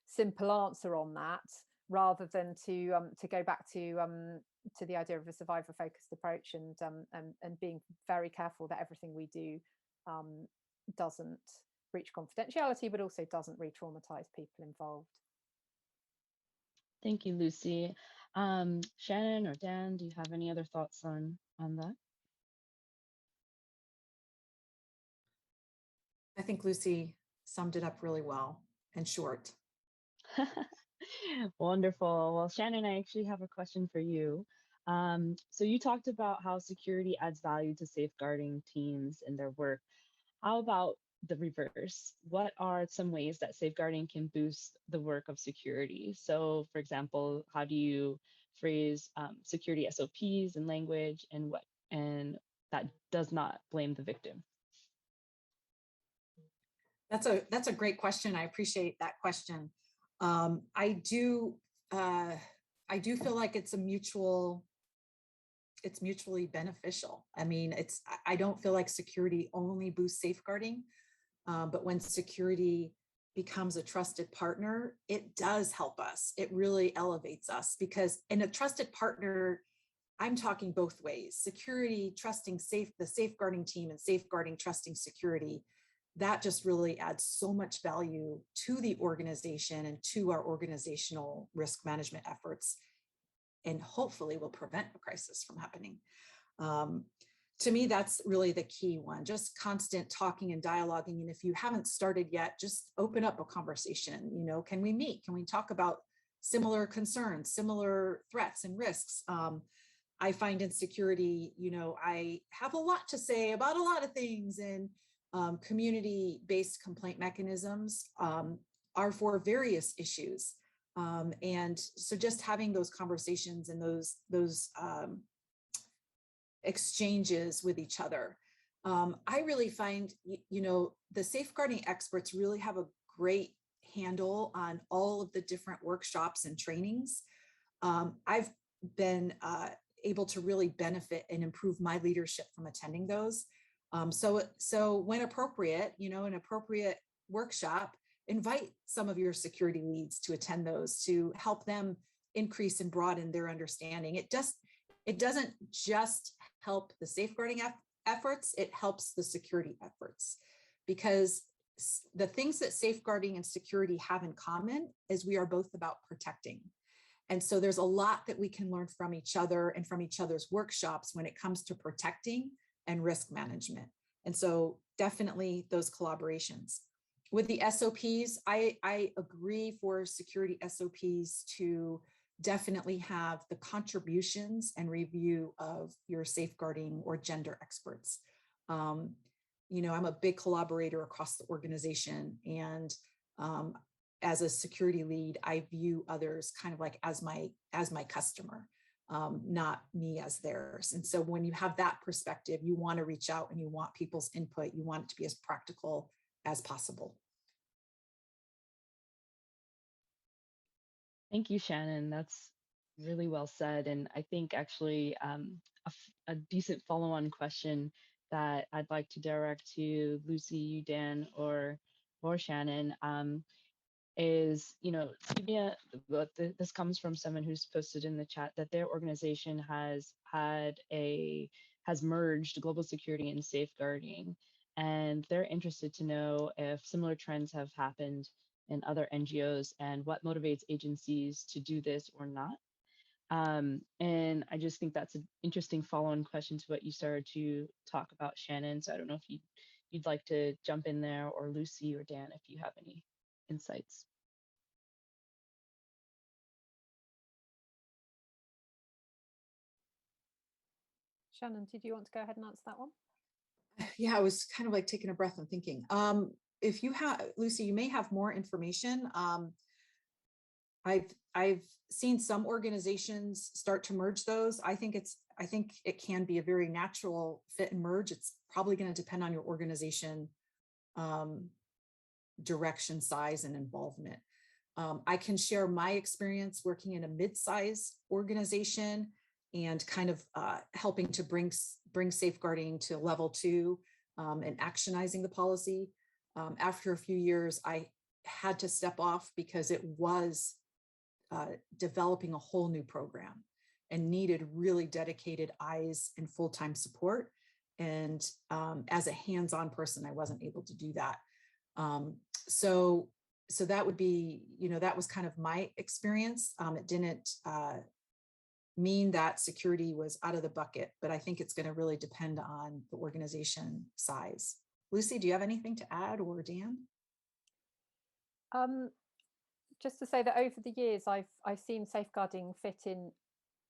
[SPEAKER 2] simple answer on that, rather than to go back to the idea of a survivor-focused approach, and being very careful that everything we do doesn't breach confidentiality, but also doesn't re-traumatize people involved.
[SPEAKER 1] Thank you, Lucy. Shannon or Dan, do you have any other thoughts on that?
[SPEAKER 3] I think Lucy summed it up really well and short.
[SPEAKER 1] Wonderful. Well, Shannon, I actually have a question for you. So you talked about how security adds value to safeguarding teams in their work. How about the reverse? What are some ways that safeguarding can boost the work of security? So, for example, how do you phrase security SOPs and language, and that does not blame the victim?
[SPEAKER 3] That's a great question. I appreciate that question. I do feel like it's mutually beneficial. I mean, I don't feel like security only boosts safeguarding, but when security becomes a trusted partner, it does help us. It really elevates us, because in a trusted partner, I'm talking both ways: security, trusting the safeguarding team, and safeguarding, trusting security. That just really adds so much value to the organization and to our organizational risk management efforts, and hopefully will prevent a crisis from happening. To me, that's really the key one, just constant talking and dialoguing. And if you haven't started yet, just open up a conversation. Can we meet? Can we talk about similar concerns, similar threats and risks? I find in security, I have a lot to say about a lot of things, and community-based complaint mechanisms are for various issues. And so just having those conversations and those exchanges with each other. I really find, the safeguarding experts really have a great handle on all of the different workshops and trainings. I've been able to really benefit and improve my leadership from attending those. So when appropriate, an appropriate workshop, invite some of your security leads to attend those to help them increase and broaden their understanding. It doesn't just help the safeguarding efforts, it helps the security efforts, because the things that safeguarding and security have in common is we are both about protecting. And so there's a lot that we can learn from each other and from each other's workshops when it comes to protecting and risk management. And so definitely those collaborations. with the SOPs, I agree for security SOPs to definitely have the contributions and review of your safeguarding or gender experts. You know, I'm a big collaborator across the organization, and as a security lead, I view others kind of like as my customer, not me as theirs. And so when you have that perspective, you want to reach out and you want people's input. You want it to be as practical as possible.
[SPEAKER 1] Thank you, Shannon. That's really well said. And I think actually a decent follow-on question that I'd like to direct to Lucy, you, Dan, or Shannon, is, you know, CBN, this comes from someone who's posted in the chat that their organization has merged global security and safeguarding, and they're interested to know if similar trends have happened in other NGOs and what motivates agencies to do this or not. And I just think that's an interesting follow-on question to what you started to talk about, Shannon. So I don't know if you'd like to jump in there, or Lucy or Dan, if you have any insights.
[SPEAKER 2] Shannon, did you want to go ahead and answer that one?
[SPEAKER 3] Yeah, I was kind of like taking a breath and thinking. If you have, Lucy, you may have more information. I've seen some organizations start to merge those. I think it can be a very natural fit and merge. It's probably going to depend on your organization direction, size, and involvement. I can share my experience working in a mid-size organization and kind of helping to bring safeguarding to level 2 and actionizing the policy. After a few years, I had to step off because it was developing a whole new program and needed really dedicated eyes and full-time support. And as a hands-on person, I wasn't able to do that. So that would be, you know, that was kind of my experience. It didn't mean that security was out of the bucket, but I think it's going to really depend on the organization size. Lucy, do you have anything to add, or Dan?
[SPEAKER 2] Just to say that over the years, I've seen safeguarding fit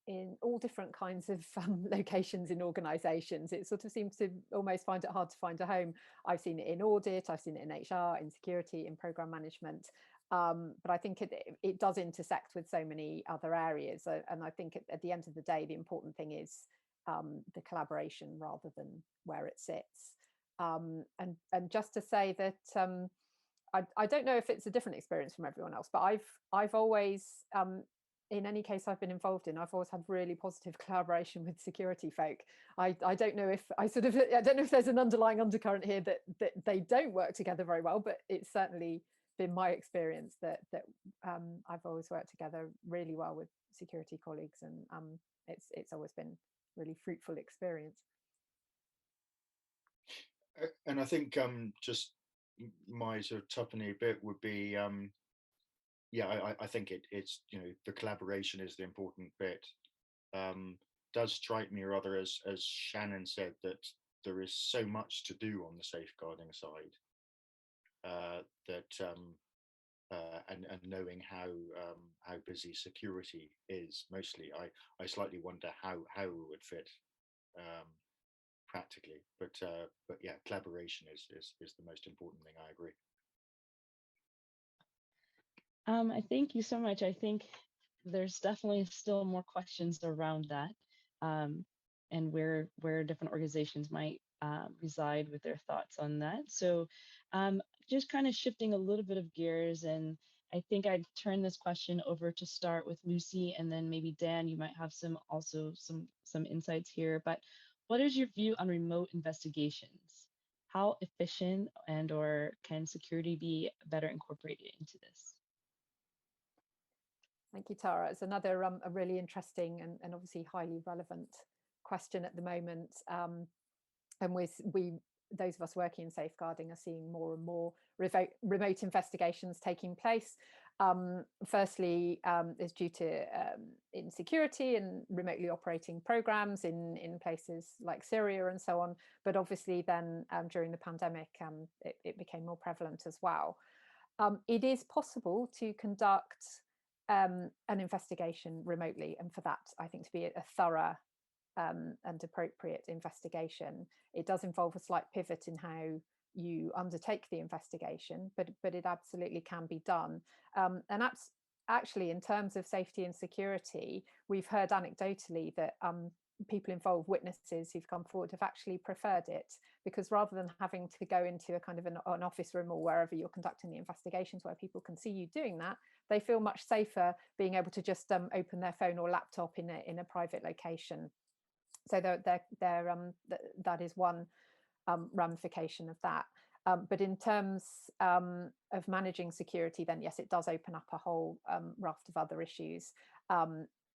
[SPEAKER 2] in all different kinds of locations in organizations. It sort of seems to almost find it hard to find a home. I've seen it in audit, I've seen it in HR, in security, in program management. But I think it does intersect with so many other areas. And I think at the end of the day, the important thing is the collaboration rather than where it sits. And just to say that I don't know if it's a different experience from everyone else, but I've always, in any case I've been involved in, I've always had really positive collaboration with security folk. I don't know if I don't know if there's an underlying undercurrent here that they don't work together very well, but it's certainly been my experience that I've always worked together really well with security colleagues, and it's always been really fruitful experience.
[SPEAKER 4] And I think just my sort of tuppenny bit would be, yeah, I think it's, you know, the collaboration is the important bit. Does strike me rather, as Shannon said, that there is so much to do on the safeguarding side, and knowing how busy security is, mostly, I slightly wonder how it would fit practically. But yeah, collaboration is the most important thing. I agree.
[SPEAKER 1] I thank you so much. I think there's definitely still more questions around that, and where different organizations might reside with their thoughts on that. So just kind of shifting a little bit of gears, and I think I'd turn this question over to start with Lucy, and then maybe Dan, you might have some insights here. But what is your view on remote investigations? How efficient or can security be better incorporated into this?
[SPEAKER 2] Thank you, Tara. It's another a really interesting and obviously highly relevant question at the moment. And we those of us working in safeguarding are seeing more and more remote investigations taking place. Firstly, is due to insecurity and remotely operating programs in places like Syria and so on. But obviously then during the pandemic, it became more prevalent as well. It is possible to conduct an investigation remotely, and for that, I think, to be a thorough and appropriate investigation, it does involve a slight pivot in how you undertake the investigation, but it absolutely can be done. And actually, in terms of safety and security, we've heard anecdotally that people involved, witnesses who've come forward, have actually preferred it, because rather than having to go into a kind of an office room or wherever you're conducting the investigations where people can see you doing that, they feel much safer being able to just open their phone or laptop in a private location. So that is one ramification of that. But in terms of managing security, then yes, it does open up a whole raft of other issues,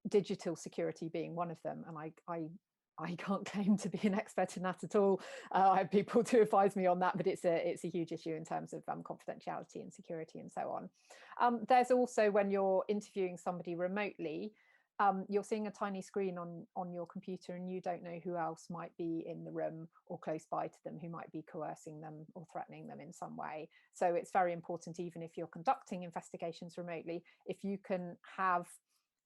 [SPEAKER 2] digital security being one of them. And I can't claim to be an expert in that at all. I have people to advise me on that, but it's a huge issue in terms of confidentiality and security and so on. There's also, when you're interviewing somebody remotely, you're seeing a tiny screen on your computer, and you don't know who else might be in the room or close by to them, who might be coercing them or threatening them in some way. So it's very important, even if you're conducting investigations remotely, if you can have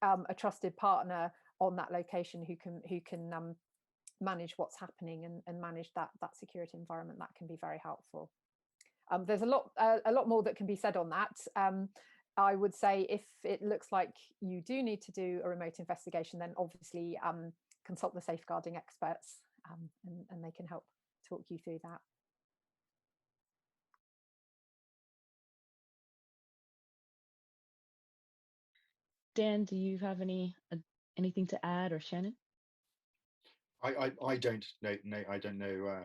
[SPEAKER 2] a trusted partner on that location who can manage what's happening and manage that security environment, that can be very helpful. There's a lot more that can be said on that. I would say if it looks like you do need to do a remote investigation, then obviously consult the safeguarding experts, and they can help talk you through that.
[SPEAKER 1] Dan, do you have anything to add, or Shannon?
[SPEAKER 4] I don't know. I don't know.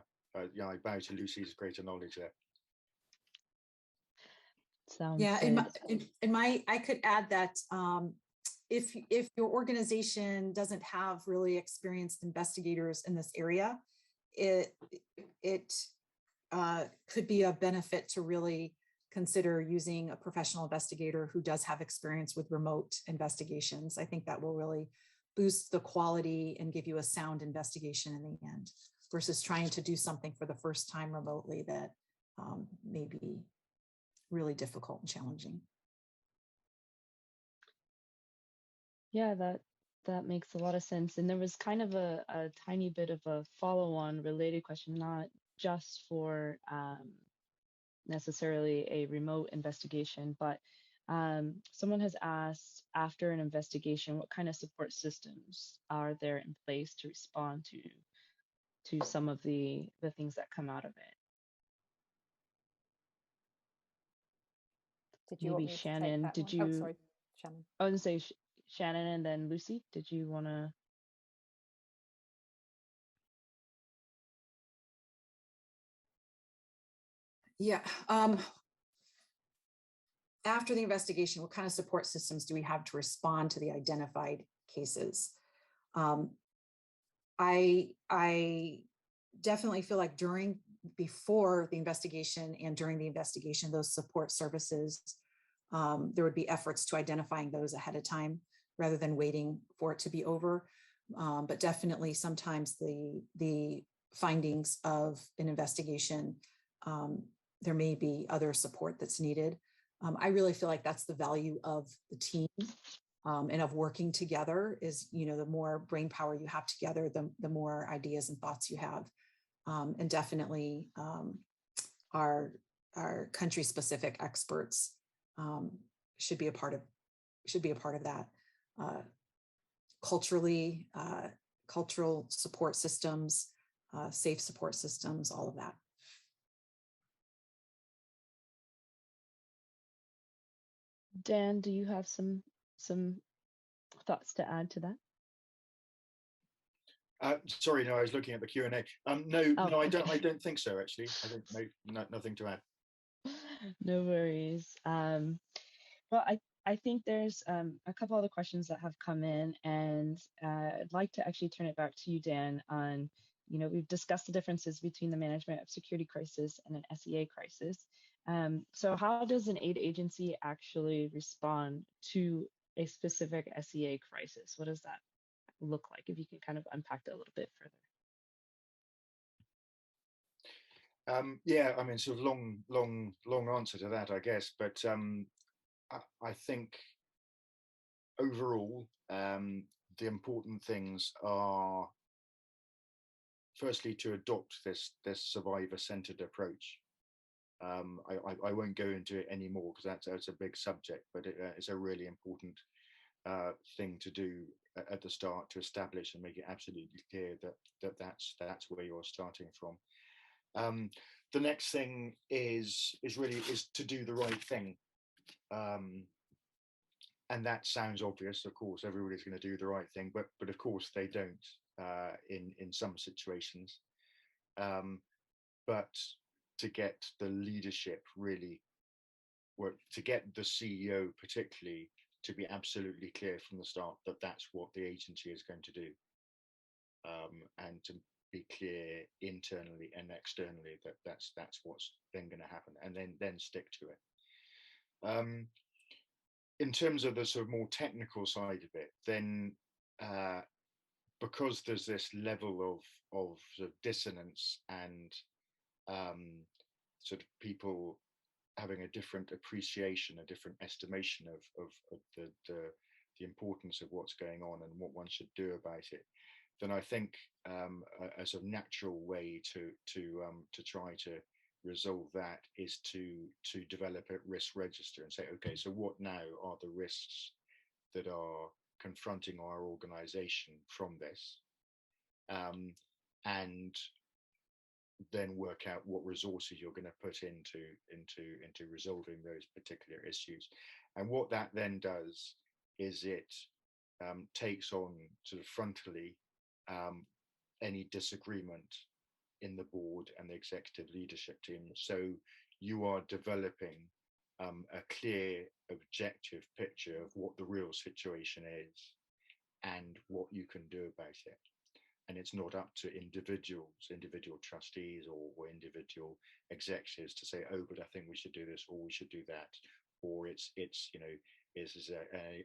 [SPEAKER 4] Yeah, I bow to Lucy's greater knowledge there.
[SPEAKER 1] Sounds
[SPEAKER 3] yeah,
[SPEAKER 1] good.
[SPEAKER 3] I could add that if your organization doesn't have really experienced investigators in this area, it could be a benefit to really consider using a professional investigator who does have experience with remote investigations. I think that will really boost the quality and give you a sound investigation in the end, versus trying to do something for the first time remotely that may be really difficult and challenging.
[SPEAKER 1] Yeah, that makes a lot of sense. And there was kind of a tiny bit of a follow-on related question, not just for necessarily a remote investigation, but someone has asked, after an investigation, what kind of support systems are there in place to respond to some of the things that come out of it?
[SPEAKER 2] Did you want
[SPEAKER 1] Maybe
[SPEAKER 2] me to take
[SPEAKER 1] Shannon,
[SPEAKER 2] that
[SPEAKER 1] did
[SPEAKER 2] one?
[SPEAKER 1] you?
[SPEAKER 2] Oh, sorry, Shannon.
[SPEAKER 1] I was gonna say Shannon and then Lucy. Did you want to?
[SPEAKER 3] Yeah. After the investigation, what kind of support systems do we have to respond to the identified cases? I definitely feel like before the investigation and during the investigation, those support services, there would be efforts to identifying those ahead of time rather than waiting for it to be over. But definitely sometimes the findings of an investigation, there may be other support that's needed. I really feel like that's the value of the team and of working together is, the more brain power you have together, the more ideas and thoughts you have. And definitely our country specific experts should be a part of that. Culturally, cultural support systems, safe support systems, all of that.
[SPEAKER 1] Dan, do you have some thoughts to add to that?
[SPEAKER 4] Sorry, no, I was looking at the Q&A. No,
[SPEAKER 1] Oh,
[SPEAKER 4] no, I
[SPEAKER 1] okay.
[SPEAKER 4] don't think so. Actually, I don't know. Nothing to add.
[SPEAKER 1] No worries. Well, I think there's a couple other questions that have come in, and I'd like to actually turn it back to you, Dan, on, we've discussed the differences between the management of security crisis and an SEA crisis. So how does an aid agency actually respond to a specific SEA crisis? What does that look like? If you can kind of unpack that a little bit further.
[SPEAKER 4] Yeah, I mean, sort of long answer to that, I guess. But I think overall, the important things are firstly to adopt this survivor-centered approach. I won't go into it anymore because that's a big subject, but it's a really important thing to do at the start, to establish and make it absolutely clear that's where you're starting from. The next thing is to do the right thing. And that sounds obvious, of course, everybody's going to do the right thing, but of course they don't in some situations. But to get the leadership really, or to get the CEO particularly, to be absolutely clear from the start that that's what the agency is going to do, and to be clear internally and externally that that's what's then going to happen, and then stick to it. In terms of the sort of more technical side of it, then because there's this level of sort of dissonance and sort of people having a different appreciation, a different estimation of the importance of what's going on and what one should do about it, then I think a sort of natural way to try to resolve that is to develop a risk register and say, okay, so what now are the risks that are confronting our organization from this, and then work out what resources you're going to put into resolving those particular issues. And what that then does is it takes on sort of frontally any disagreement in the board and the executive leadership team. So you are developing a clear, objective picture of what the real situation is and what you can do about it. And it's not up to individual trustees or individual executives to say, oh, but I think we should do this, or we should do that, or it's you know, is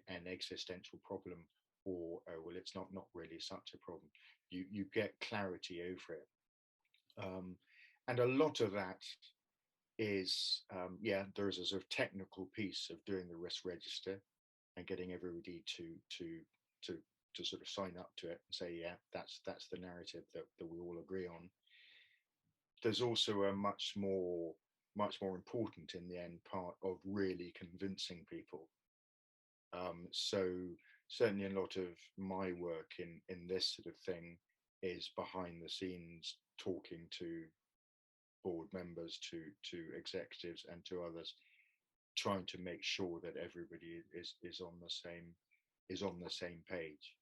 [SPEAKER 4] an existential problem, or oh, well, it's not really such a problem. You get clarity over it, and a lot of that is yeah, there's a sort of technical piece of doing the risk register and getting everybody to sort of sign up to it and say, yeah, that's the narrative that we all agree on. There's also a much more important in the end part of really convincing people. So certainly a lot of my work in this sort of thing is behind the scenes, talking to board members, to executives and to others, trying to make sure that everybody is on the same page.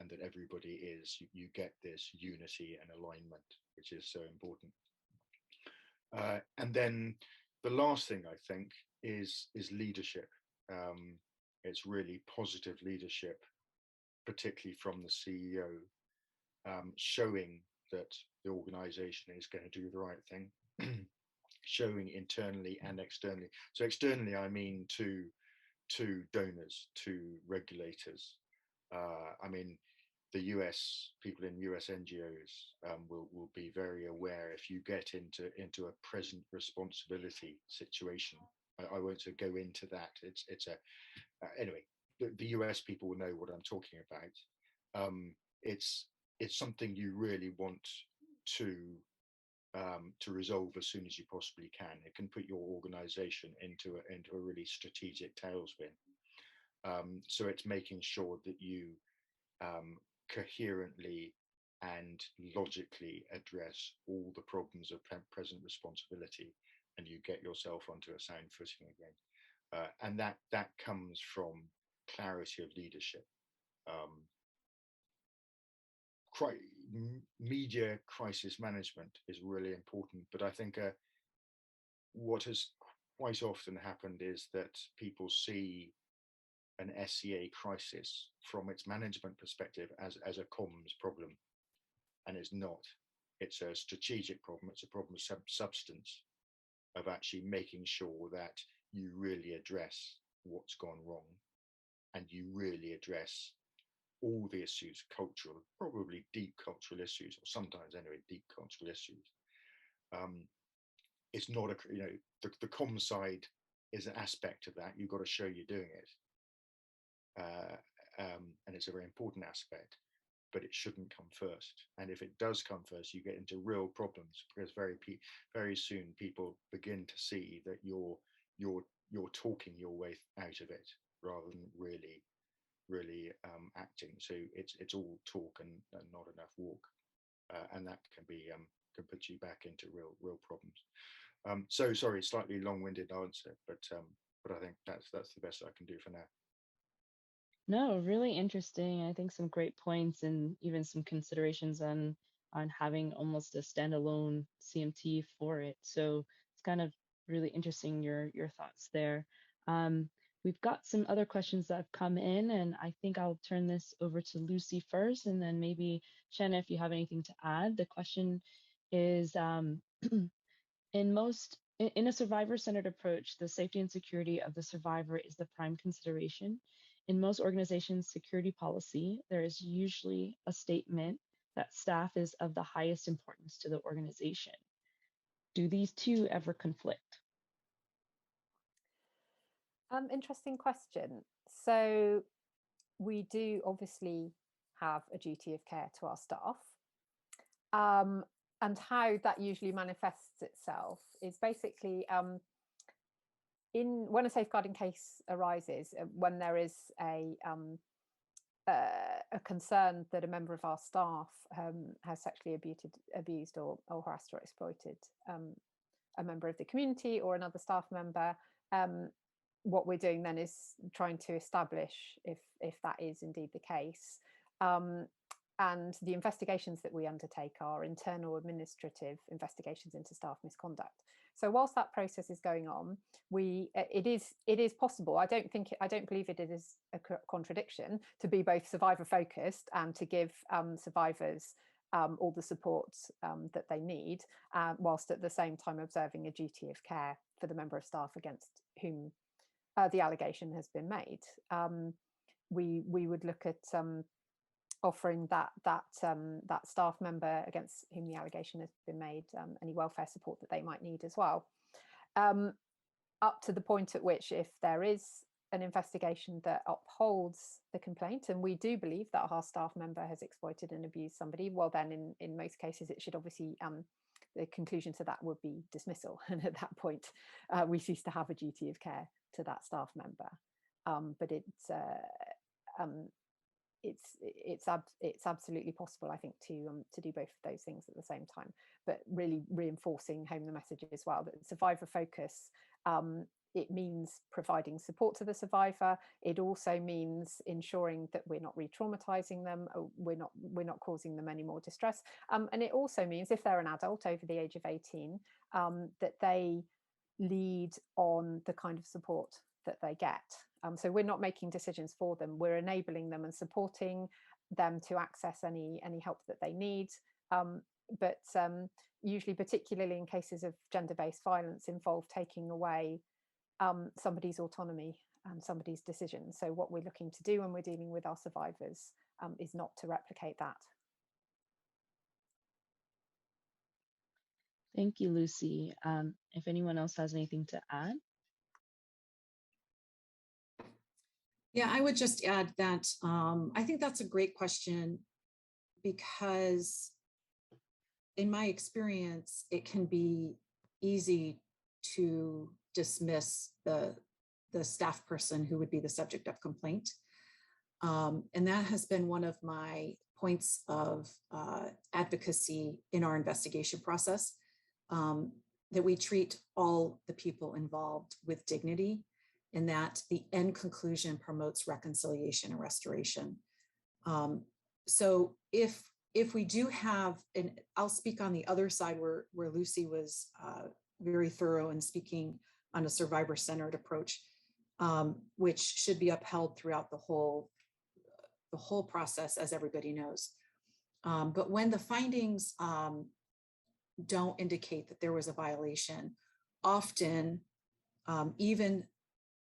[SPEAKER 4] And that everybody you get this unity and alignment, which is so important. And then the last thing I think is leadership. It's really positive leadership, particularly from the CEO, showing that the organization is going to do the right thing, showing internally and externally. So externally, I mean to donors, to regulators. I mean, the US people in US NGOs will be very aware if you get into a present responsibility situation. I won't go into that. It's a anyway. The US people will know what I'm talking about. It's something you really want to resolve as soon as you possibly can. It can put your organization into a really strategic tailspin. So it's making sure that you coherently and logically address all the problems of present responsibility, and you get yourself onto a sound footing again. And that comes from clarity of leadership. Media crisis management is really important, but I think what has quite often happened is that people see an SEA crisis from its management perspective as a comms problem, and it's not. It's a strategic problem. It's a problem of substance, of actually making sure that you really address what's gone wrong, and you really address all the issues, cultural, probably deep cultural issues, or sometimes anyway, deep cultural issues. It's not a, the comm side is an aspect of that. You've got to show you're doing it. And it's a very important aspect, but it shouldn't come first. And if it does come first, you get into real problems, because very soon people begin to see that you're talking your way out of it rather than really acting. So it's all talk and not enough walk, and that can put you back into real problems. So sorry, slightly long-winded answer, but I think that's the best I can do for now.
[SPEAKER 1] No, really interesting. I think some great points and even some considerations on having almost a standalone CMT for it. So it's kind of really interesting your thoughts there. Um, we've got some other questions that have come in, and I think I'll turn this over to Lucy first, and then maybe Shanna, if you have anything to add. The question is, in a survivor-centered approach, the safety and security of the survivor is the prime consideration. In most organizations' security policy, there is usually a statement that staff is of the highest importance to the organization. Do these two ever conflict?
[SPEAKER 2] Interesting question. So we do obviously have a duty of care to our staff. And how that usually manifests itself is basically when a safeguarding case arises, when there is a concern that a member of our staff has sexually abused or harassed or exploited a member of the community or another staff member, what we're doing then is trying to establish if that is indeed the case. And the investigations that we undertake are internal administrative investigations into staff misconduct. So whilst that process is going on, it is possible. I don't believe it is a contradiction to be both survivor focused and to give survivors all the support that they need, whilst at the same time observing a duty of care for the member of staff against whom the allegation has been made. We would look at offering that staff member against whom the allegation has been made any welfare support that they might need as well, up to the point at which, if there is an investigation that upholds the complaint, and we do believe that our staff member has exploited and abused somebody, well then in most cases it should obviously the conclusion to that would be dismissal, and at that point we cease to have a duty of care to that staff member. But it's absolutely possible, I think, to do both of those things at the same time, but really reinforcing home the message as well that survivor focus, it means providing support to the survivor. It also means ensuring that we're not re-traumatizing them, we're not causing them any more distress, and it also means, if they're an adult over the age of 18, that they lead on the kind of support that they get. So we're not making decisions for them, we're enabling them and supporting them to access any help that they need. But usually, particularly in cases of gender-based violence, involve taking away somebody's autonomy and somebody's decision. So what we're looking to do when we're dealing with our survivors is not to replicate that.
[SPEAKER 1] Thank you, Lucy. If anyone else has anything to add.
[SPEAKER 3] Yeah, I would just add that I think that's a great question, because in my experience, it can be easy to dismiss the staff person who would be the subject of complaint. And that has been one of my points of advocacy in our investigation process, that we treat all the people involved with dignity, and that the end conclusion promotes reconciliation and restoration. So if we do have, and I'll speak on the other side where Lucy was very thorough in speaking on a survivor-centered approach, which should be upheld throughout the whole process, as everybody knows. But when the findings don't indicate that there was a violation, often even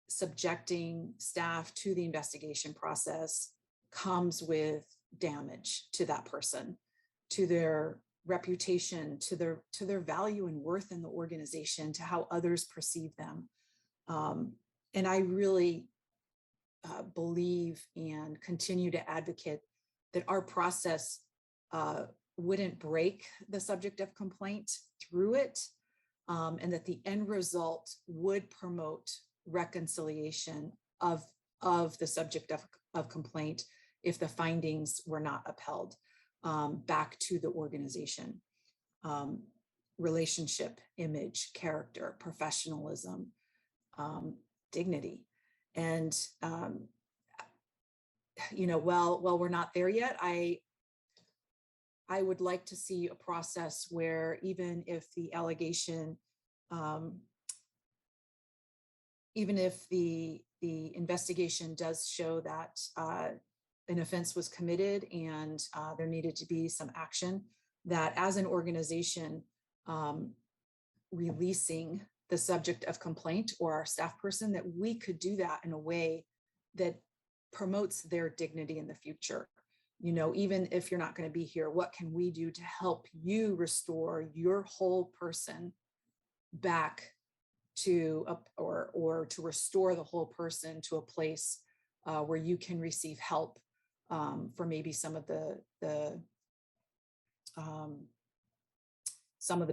[SPEAKER 3] subjecting staff to the investigation process comes with damage to that person, to their reputation, to their value and worth in the organization, to how others perceive them. And I really believe and continue to advocate that our process wouldn't break the subject of complaint through it, and that the end result would promote reconciliation of the subject of complaint if the findings were not upheld, back to the organization. Relationship, image, character, professionalism, dignity. And, while we're not there yet, I would like to see a process where even if the allegation, even if the investigation does show that an offense was committed and there needed to be some action, that as an organization, releasing the subject of complaint or our staff person, that we could do that in a way that promotes their dignity in the future. Even if you're not going to be here, what can we do to help you restore your whole person back to or to restore the whole person to a place where you can receive help for maybe some of the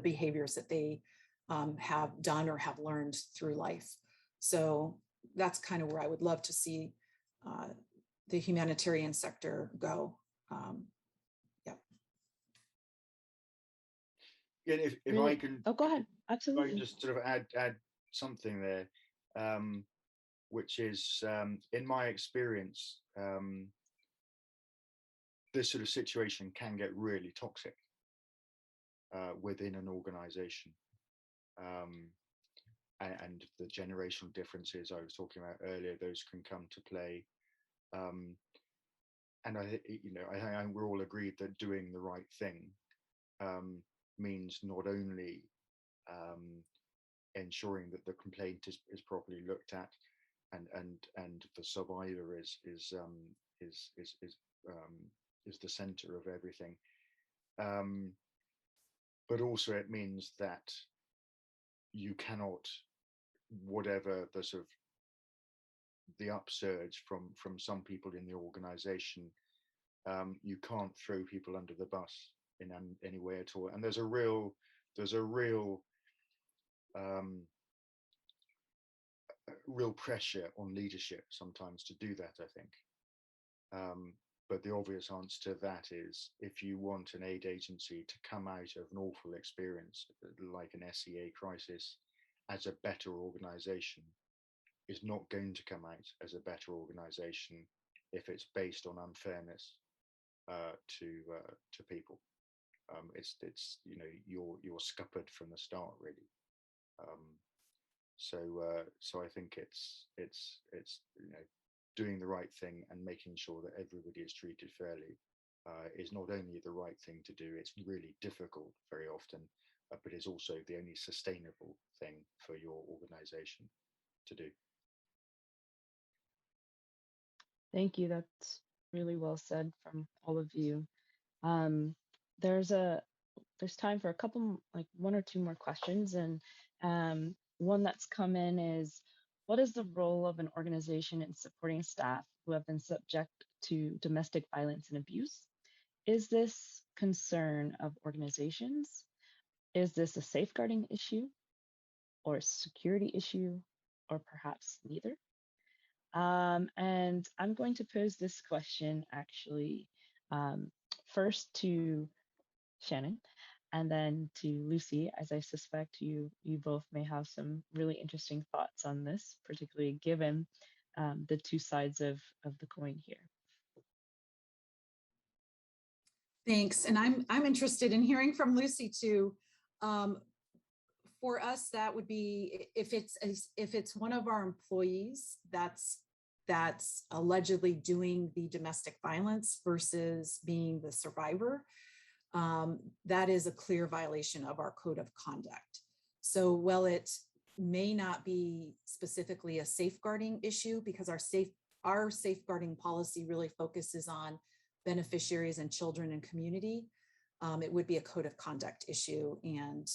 [SPEAKER 3] behaviors that they have done or have learned through life. So that's kind of where I would love to see the humanitarian sector go.
[SPEAKER 4] Yeah, if
[SPEAKER 1] Really?
[SPEAKER 4] I can,
[SPEAKER 1] Oh, go ahead. Absolutely.
[SPEAKER 4] I can just sort of add something there, which is, in my experience, this sort of situation can get really toxic within an organization. And the generational differences I was talking about earlier, those can come to play. And I think we're all agreed that doing the right thing means not only ensuring that the complaint is properly looked at, and the survivor is the center of everything, but also it means that you cannot, whatever the sort of the upsurge from some people in the organization, you can't throw people under the bus in any way at all. And there's a real real pressure on leadership sometimes to do that, I think. But the obvious answer to that is, if you want an aid agency to come out of an awful experience like an SEA crisis as a better organization, is not going to come out as a better organization if it's based on unfairness to people. It's you're scuppered from the start, really. So I think it's doing the right thing and making sure that everybody is treated fairly is not only the right thing to do, it's really difficult very often, but it's also the only sustainable thing for your organization to do.
[SPEAKER 1] Thank you. That's really well said from all of you. There's time for a couple, like one or two more questions, and one that's come in is, what is the role of an organization in supporting staff who have been subject to domestic violence and abuse? Is this concern of organizations? Is this a safeguarding issue or a security issue, or perhaps neither? And I'm going to pose this question actually first to Shannon, and then to Lucy, as I suspect you both may have some really interesting thoughts on this, particularly given the two sides of the coin here.
[SPEAKER 3] Thanks, and I'm interested in hearing from Lucy too. For us, that would be if it's one of our employees that's allegedly doing the domestic violence versus being the survivor. That is a clear violation of our code of conduct. So while it may not be specifically a safeguarding issue, because our safeguarding policy really focuses on beneficiaries and children and community. It would be a code of conduct issue and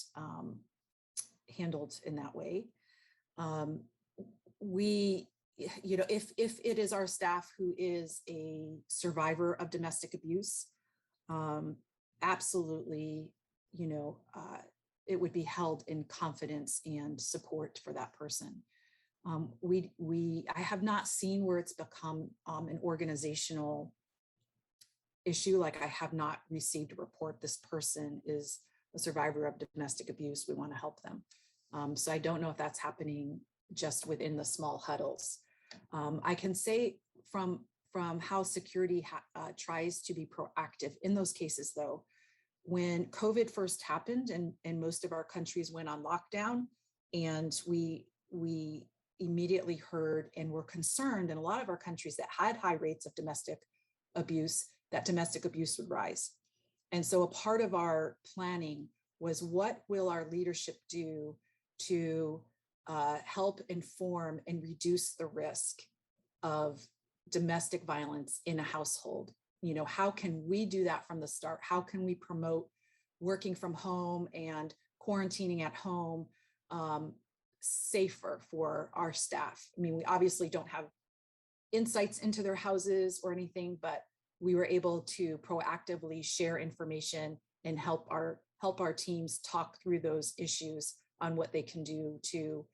[SPEAKER 3] handled in that way. We, if it is our staff who is a survivor of domestic abuse, absolutely, it would be held in confidence and support for that person. I have not seen where it's become an organizational issue. Like, I have not received a report, this person is a survivor of domestic abuse, we want to help them. So I don't know if that's happening just within the small huddles. I can say from how security tries to be proactive in those cases, though, when COVID first happened and most of our countries went on lockdown, and we immediately heard and were concerned in a lot of our countries that had high rates of domestic abuse, that domestic abuse would rise. And so a part of our planning was, what will our leadership do to help inform and reduce the risk of domestic violence in a household? How can we do that from the start? How can we promote working from home and quarantining at home safer for our staff? I mean, we obviously don't have insights into their houses or anything, but we were able to proactively share information and help our teams talk through those issues on what they can do to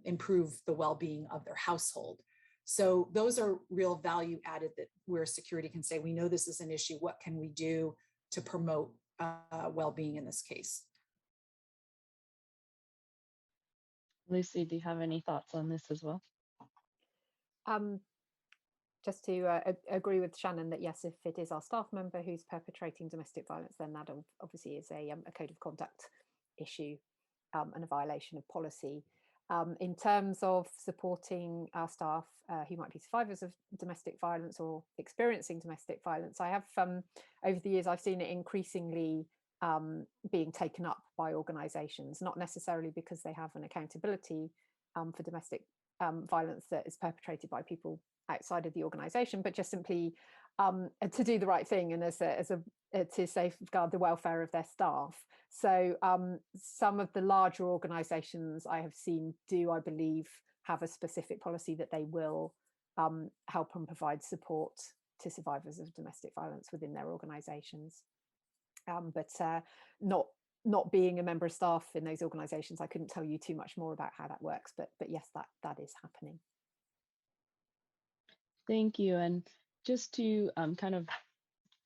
[SPEAKER 3] improve the well-being of their household. So those are real value added, that where security can say, we know this is an issue, what can we do to promote well-being in this case?
[SPEAKER 1] Lucy, do you have any thoughts on this as well?
[SPEAKER 2] Just to agree with Shannon that yes, if it is our staff member who's perpetrating domestic violence, then that obviously is a code of conduct issue and a violation of policy. In terms of supporting our staff who might be survivors of domestic violence or experiencing domestic violence, I have over the years, I've seen it increasingly being taken up by organisations, not necessarily because they have an accountability for domestic violence that is perpetrated by people outside of the organisation, but just simply to do the right thing and to safeguard the welfare of their staff. So some of the larger organisations I have seen do, I believe, have a specific policy that they will help and provide support to survivors of domestic violence within their organisations. But not being a member of staff in those organisations, I couldn't tell you too much more about how that works. But yes, that is happening.
[SPEAKER 1] Thank you. And just to kind of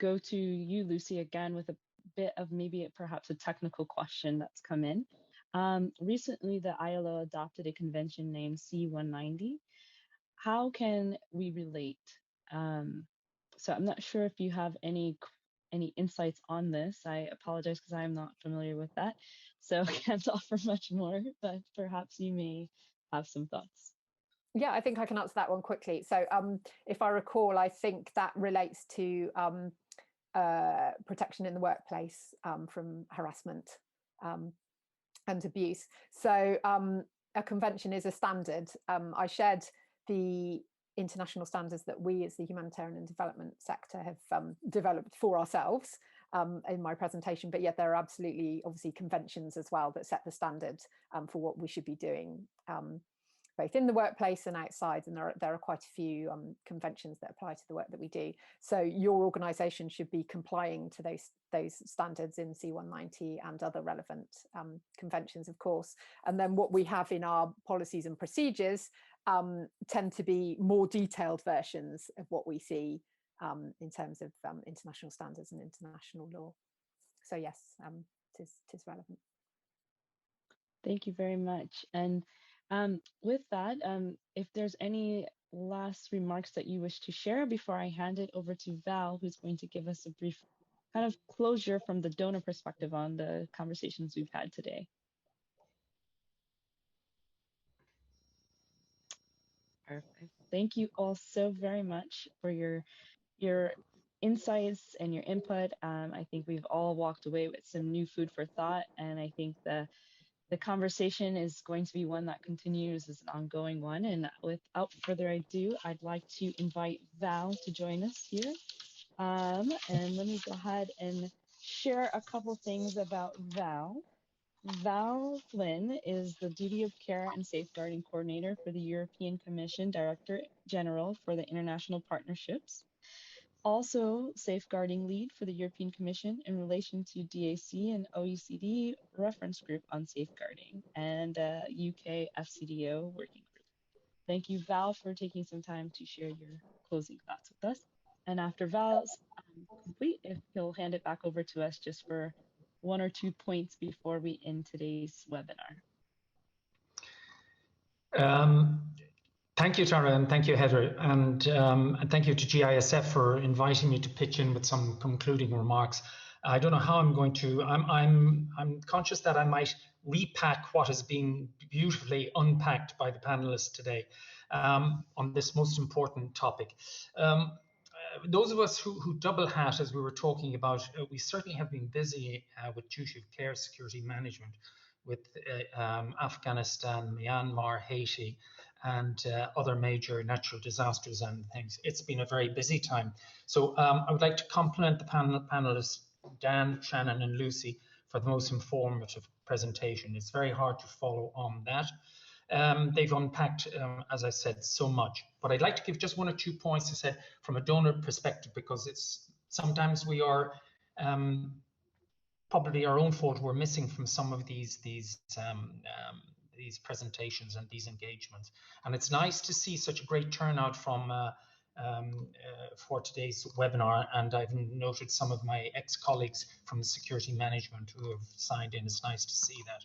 [SPEAKER 1] go to you, Lucy, again with a bit of maybe perhaps a technical question that's come in. Recently, the ILO adopted a convention named C190. How can we relate? So I'm not sure if you have any insights on this. I apologize because I am not familiar with that. So can't offer much more, but perhaps you may have some thoughts.
[SPEAKER 2] Yeah, I think I can answer that one quickly. So if I recall, I think that relates to protection in the workplace from harassment and abuse. So a convention is a standard. I shared the international standards that we as the humanitarian and development sector have developed for ourselves in my presentation, but yet there are absolutely obviously conventions as well that set the standard for what we should be doing both in the workplace and outside, and there are quite a few conventions that apply to the work that we do. So your organisation should be complying to those standards in C190 and other relevant conventions, of course. And then what we have in our policies and procedures tend to be more detailed versions of what we see in terms of international standards and international law. So yes, it is relevant.
[SPEAKER 1] Thank you very much. And with that, if there's any last remarks that you wish to share before I hand it over to Val, who's going to give us a brief kind of closure from the donor perspective on the conversations we've had today. Perfect. Thank you all so very much for your insights and your input. I think we've all walked away with some new food for thought, and I think the The conversation is going to be one that continues as an ongoing one. And without further ado, I'd like to invite Val to join us here. And let me go ahead and share a couple things about Val. Val Flynn is the Duty of Care and Safeguarding Coordinator for the European Commission Director General for the International Partnerships. Also Safeguarding Lead for the European Commission in relation to DAC and OECD Reference Group on Safeguarding and UK FCDO Working Group. Thank you, Val, for taking some time to share your closing thoughts with us. And after Val's complete, if he'll hand it back over to us just for 1 or 2 points before we end today's webinar.
[SPEAKER 5] Thank you, Tara, and thank you, Heather, and thank you to GISF for inviting me to pitch in with some concluding remarks. I don't know how I'm going to. I'm conscious that I might repack what is being beautifully unpacked by the panelists today on this most important topic. Those of us who double hat, as we were talking about, we certainly have been busy with duty of care security management with Afghanistan, Myanmar, Haiti, and other major natural disasters and things. It's been a very busy time. So I would like to compliment the panelists, Dan, Shannon, and Lucy, for the most informative presentation. It's very hard to follow on that. They've unpacked, as I said, so much. But I'd like to give just 1 or 2 points, I said, from a donor perspective, because it's sometimes we are probably our own fault. We're missing from some of these presentations and these engagements. And it's nice to see such a great turnout from for today's webinar. And I've noted some of my ex-colleagues from the security management who have signed in. It's nice to see that.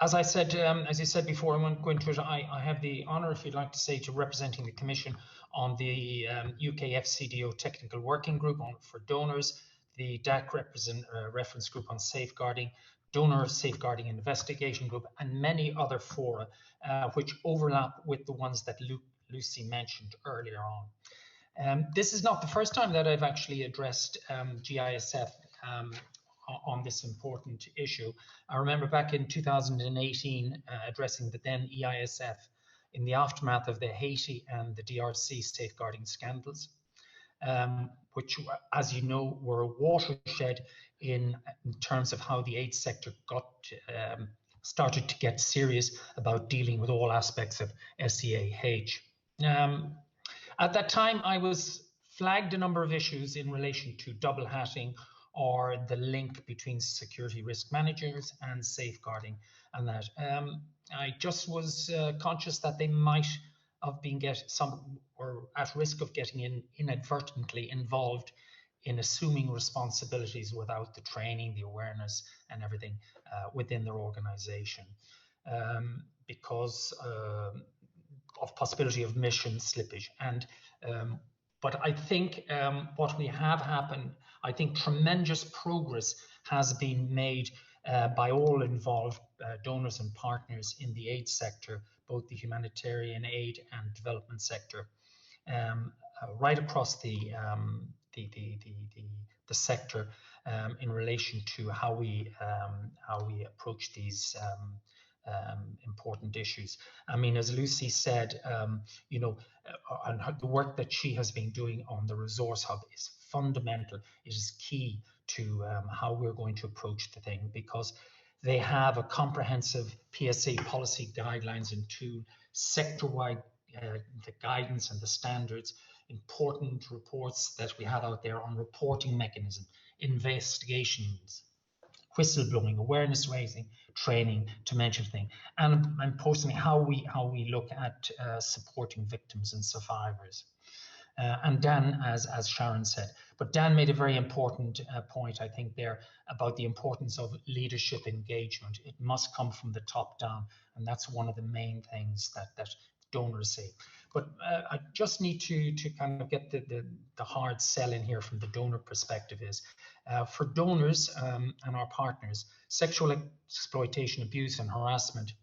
[SPEAKER 5] As I said, as you said before, I won't go into it. I have the honor, if you'd like to say, to representing the Commission on the UK FCDO Technical Working Group for donors, the DAC reference group on safeguarding, donor safeguarding investigation group, and many other fora, which overlap with the ones that Lucy mentioned earlier on. This is not the first time that I've actually addressed GISF on this important issue. I remember back in 2018 addressing the then EISF in the aftermath of the Haiti and the DRC safeguarding scandals, which, as you know, were a watershed in terms of how the aid sector started to get serious about dealing with all aspects of SEAH. At that time, I was flagged a number of issues in relation to double hatting, or the link between security risk managers and safeguarding, and that I just was conscious that they might have been or at risk of getting inadvertently involved in assuming responsibilities without the training, the awareness, and everything within their organization, because of possibility of mission slippage. And but I think what we have happened, I think tremendous progress has been made by all involved donors and partners in the aid sector, both the humanitarian aid and development sector, right across the sector in relation to how we approach these important issues. I mean, as Lucy said, you know, and the work that she has been doing on the resource hub is fundamental. It is key to how we're going to approach the thing, because they have a comprehensive PSA policy guidelines and sector-wide the guidance and the standards, important reports that we have out there on reporting mechanism, investigations, whistleblowing, awareness raising, training, to mention things, and importantly how we look at supporting victims and survivors. And Dan, as Sharon said, but Dan made a very important point, I think, there about the importance of leadership engagement. It must come from the top down, and that's one of the main things that donors say. But I just need to kind of get the hard sell in here from the donor perspective is, for donors and our partners, sexual exploitation, abuse and harassment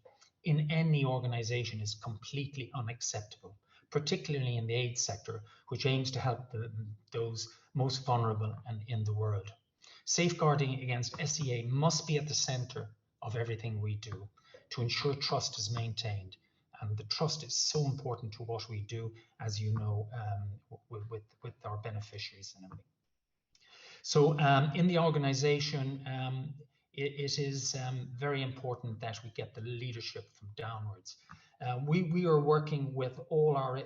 [SPEAKER 5] in any organization is completely unacceptable, particularly in the aid sector, which aims to help those most vulnerable and in the world. Safeguarding against SEA must be at the center of everything we do to ensure trust is maintained. And the trust is so important to what we do, as you know, with our beneficiaries and everything. So in the organization, it is very important that we get the leadership from downwards. We are working with all our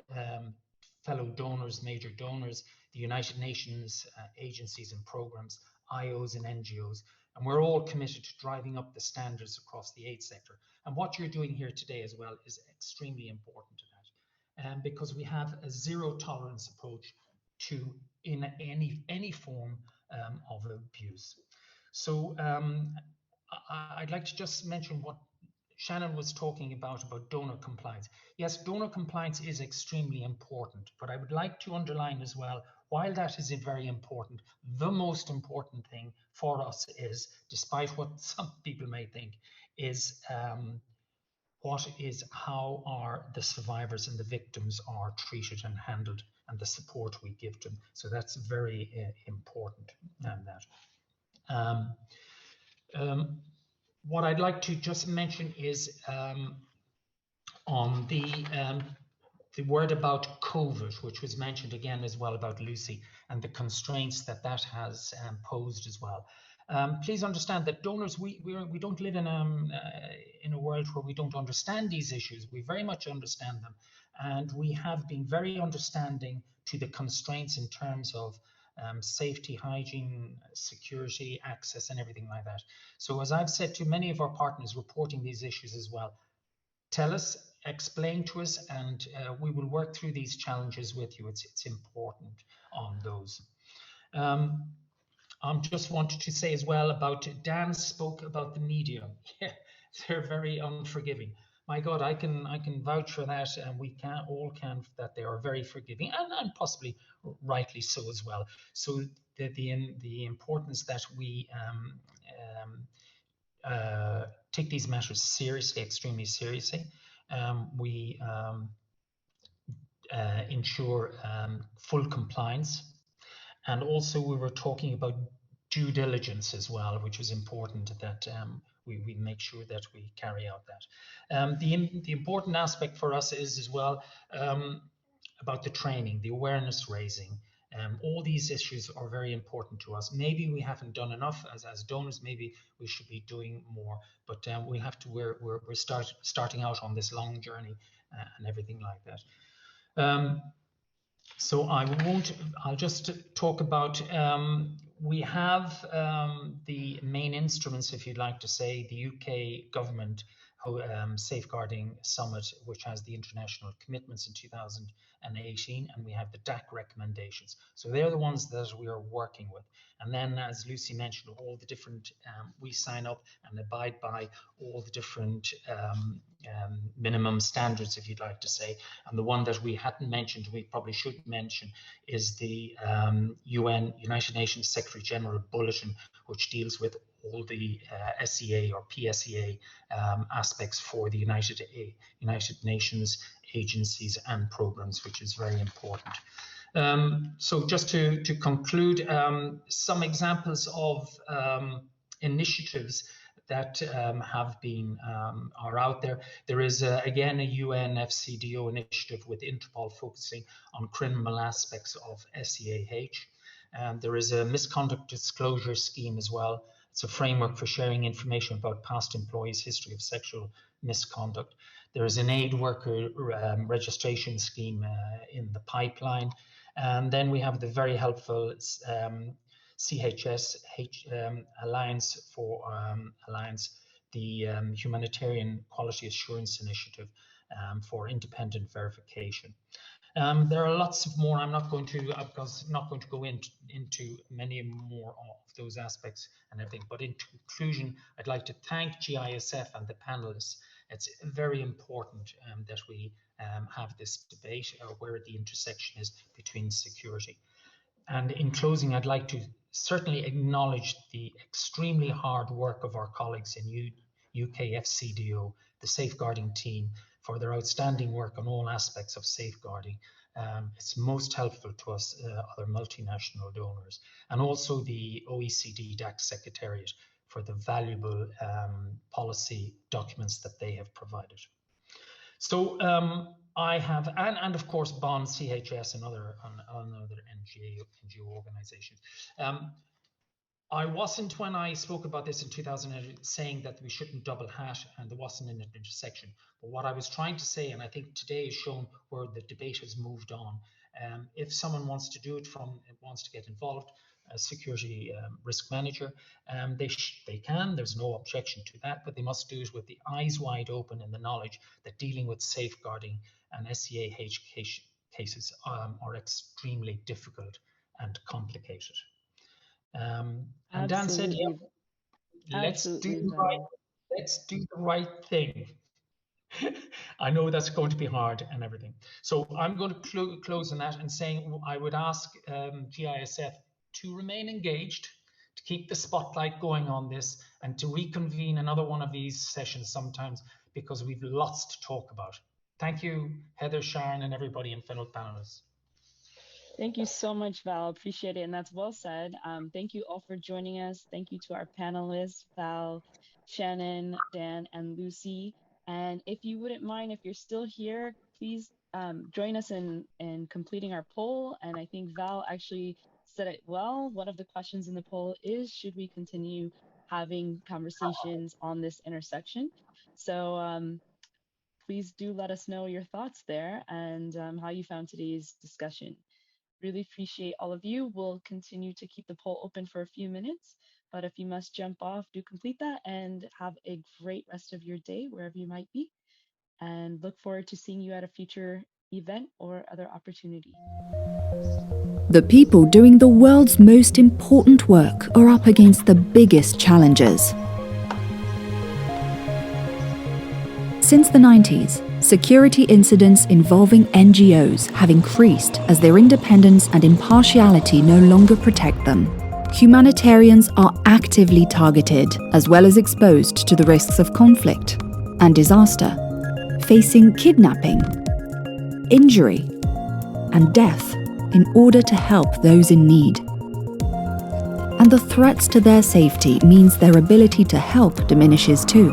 [SPEAKER 5] fellow donors, major donors, the United Nations agencies and programs, IOs and NGOs, and we're all committed to driving up the standards across the aid sector. And what you're doing here today as well is extremely important to that, because we have a zero tolerance approach to in any form of abuse. So I'd like to just mention what Shannon was talking about donor compliance. Yes, donor compliance is extremely important, but I would like to underline as well, while that is very important, the most important thing for us is, despite what some people may think, is how the survivors and the victims are treated and handled, and the support we give them. So that's very important. What I'd like to just mention is on the word about COVID, which was mentioned again as well about Lucy, and the constraints that has posed as well. Please understand that donors, we don't live in a world where we don't understand these issues. We very much understand them, and we have been very understanding to the constraints in terms of safety, hygiene, security, access, and everything like that. So as I've said to many of our partners reporting these issues as well, tell us, explain to us, and we will work through these challenges with you. It's important on those. I just wanted to say as well about, Dan spoke about the media. Yeah, they're very unforgiving. My God, I can vouch for that, and we all can, that they are very forgiving, and possibly rightly so as well. So the importance that we take these matters seriously, extremely seriously. We ensure full compliance, and also we were talking about due diligence as well, which was important that we make sure that we carry out that. The important aspect for us is as well about the training, the awareness raising. All these issues are very important to us. Maybe we haven't done enough as donors. Maybe we should be doing more. But we have to. We're starting out on this long journey and everything like that. So I'll just talk about. We have the main instruments, if you'd like to say, the UK government Safeguarding Summit, which has the international commitments in 2018, and we have the DAC recommendations. So they're the ones that we are working with. And then, as Lucy mentioned, all the different, we sign up and abide by all the different minimum standards, if you'd like to say. And the one that we hadn't mentioned, we probably should mention, is the United Nations Secretary General Bulletin, which deals with all the SEA or PSEA aspects for the United Nations agencies and programs, which is very important. So just to conclude, some examples of initiatives that have been are out there. There is again a UNFCDO initiative with Interpol focusing on criminal aspects of SEAH. There is a misconduct disclosure scheme as well. It's a framework for sharing information about past employees' history of sexual misconduct. There is an aid worker registration scheme in the pipeline. And then we have the very helpful CHS Alliance for the Humanitarian Quality Assurance Initiative for independent verification. There are lots of more. I'm not going to go into many more of those aspects and everything. But in conclusion, I'd like to thank GISF and the panelists. It's very important that we have this debate where the intersection is between security. And in closing, I'd like to certainly acknowledge the extremely hard work of our colleagues in UK FCDO, the safeguarding team, for their outstanding work on all aspects of safeguarding. It's most helpful to us, other multinational donors, and also the OECD DAC Secretariat for the valuable policy documents that they have provided. So I have, and of course, Bond, CHS, and other NGO organizations. I wasn't, when I spoke about this in 2008, saying that we shouldn't double hat and there wasn't an intersection. But what I was trying to say, and I think today has shown where the debate has moved on, if someone wants to do it wants to get involved, a security risk manager, they can, there's no objection to that, but they must do it with the eyes wide open and the knowledge that dealing with safeguarding and SEAH cases are extremely difficult and complicated. And Dan said, yeah, let's do the right thing. I know that's going to be hard and everything. So I'm going to close on that and saying I would ask GISF to remain engaged, to keep the spotlight going on this, and to reconvene another one of these sessions sometimes, because we've lots to talk about. Thank you, Heather, Sharon, and everybody and fellow panelists.
[SPEAKER 1] Thank you so much, Val. Appreciate it. And that's well said. Thank you all for joining us. Thank you to our panelists, Val, Shannon, Dan, and Lucy. And if you wouldn't mind, if you're still here, please join us in completing our poll. And I think Val actually said it well. One of the questions in the poll is, should we continue having conversations on this intersection? So please do let us know your thoughts there and how you found today's discussion. Really appreciate all of you. We'll continue to keep the poll open for a few minutes, but if you must jump off, do complete that and have a great rest of your day wherever you might be. And look forward to seeing you at a future event or other opportunity.
[SPEAKER 6] The people doing the world's most important work are up against the biggest challenges. Since the 90s, security incidents involving NGOs have increased as their independence and impartiality no longer protect them. Humanitarians are actively targeted, as well as exposed to the risks of conflict and disaster, facing kidnapping, injury, and death in order to help those in need. And the threats to their safety means their ability to help diminishes too.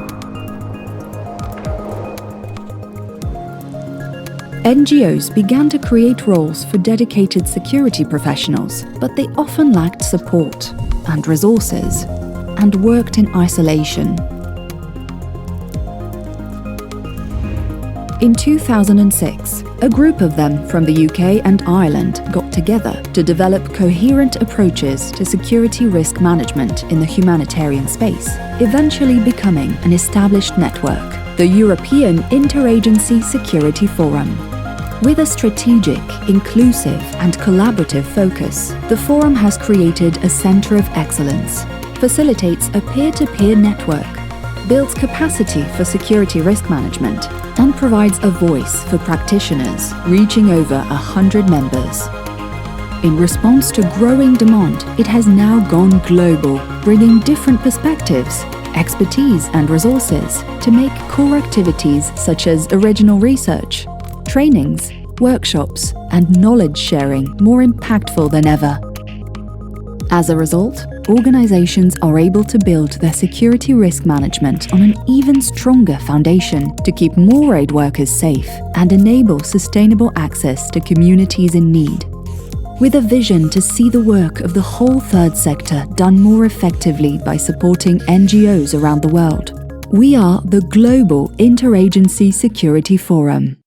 [SPEAKER 6] NGOs began to create roles for dedicated security professionals, but they often lacked support and resources and worked in isolation. In 2006, a group of them from the UK and Ireland got together to develop coherent approaches to security risk management in the humanitarian space, eventually becoming an established network, the European Interagency Security Forum. With a strategic, inclusive, and collaborative focus, the Forum has created a centre of excellence, facilitates a peer-to-peer network, builds capacity for security risk management, and provides a voice for practitioners, reaching over 100 members. In response to growing demand, it has now gone global, bringing different perspectives, expertise, and resources to make core activities such as original research, trainings, workshops, and knowledge sharing more impactful than ever. As a result, organizations are able to build their security risk management on an even stronger foundation to keep more aid workers safe and enable sustainable access to communities in need. With a vision to see the work of the whole third sector done more effectively by supporting NGOs around the world, we are the Global Interagency Security Forum.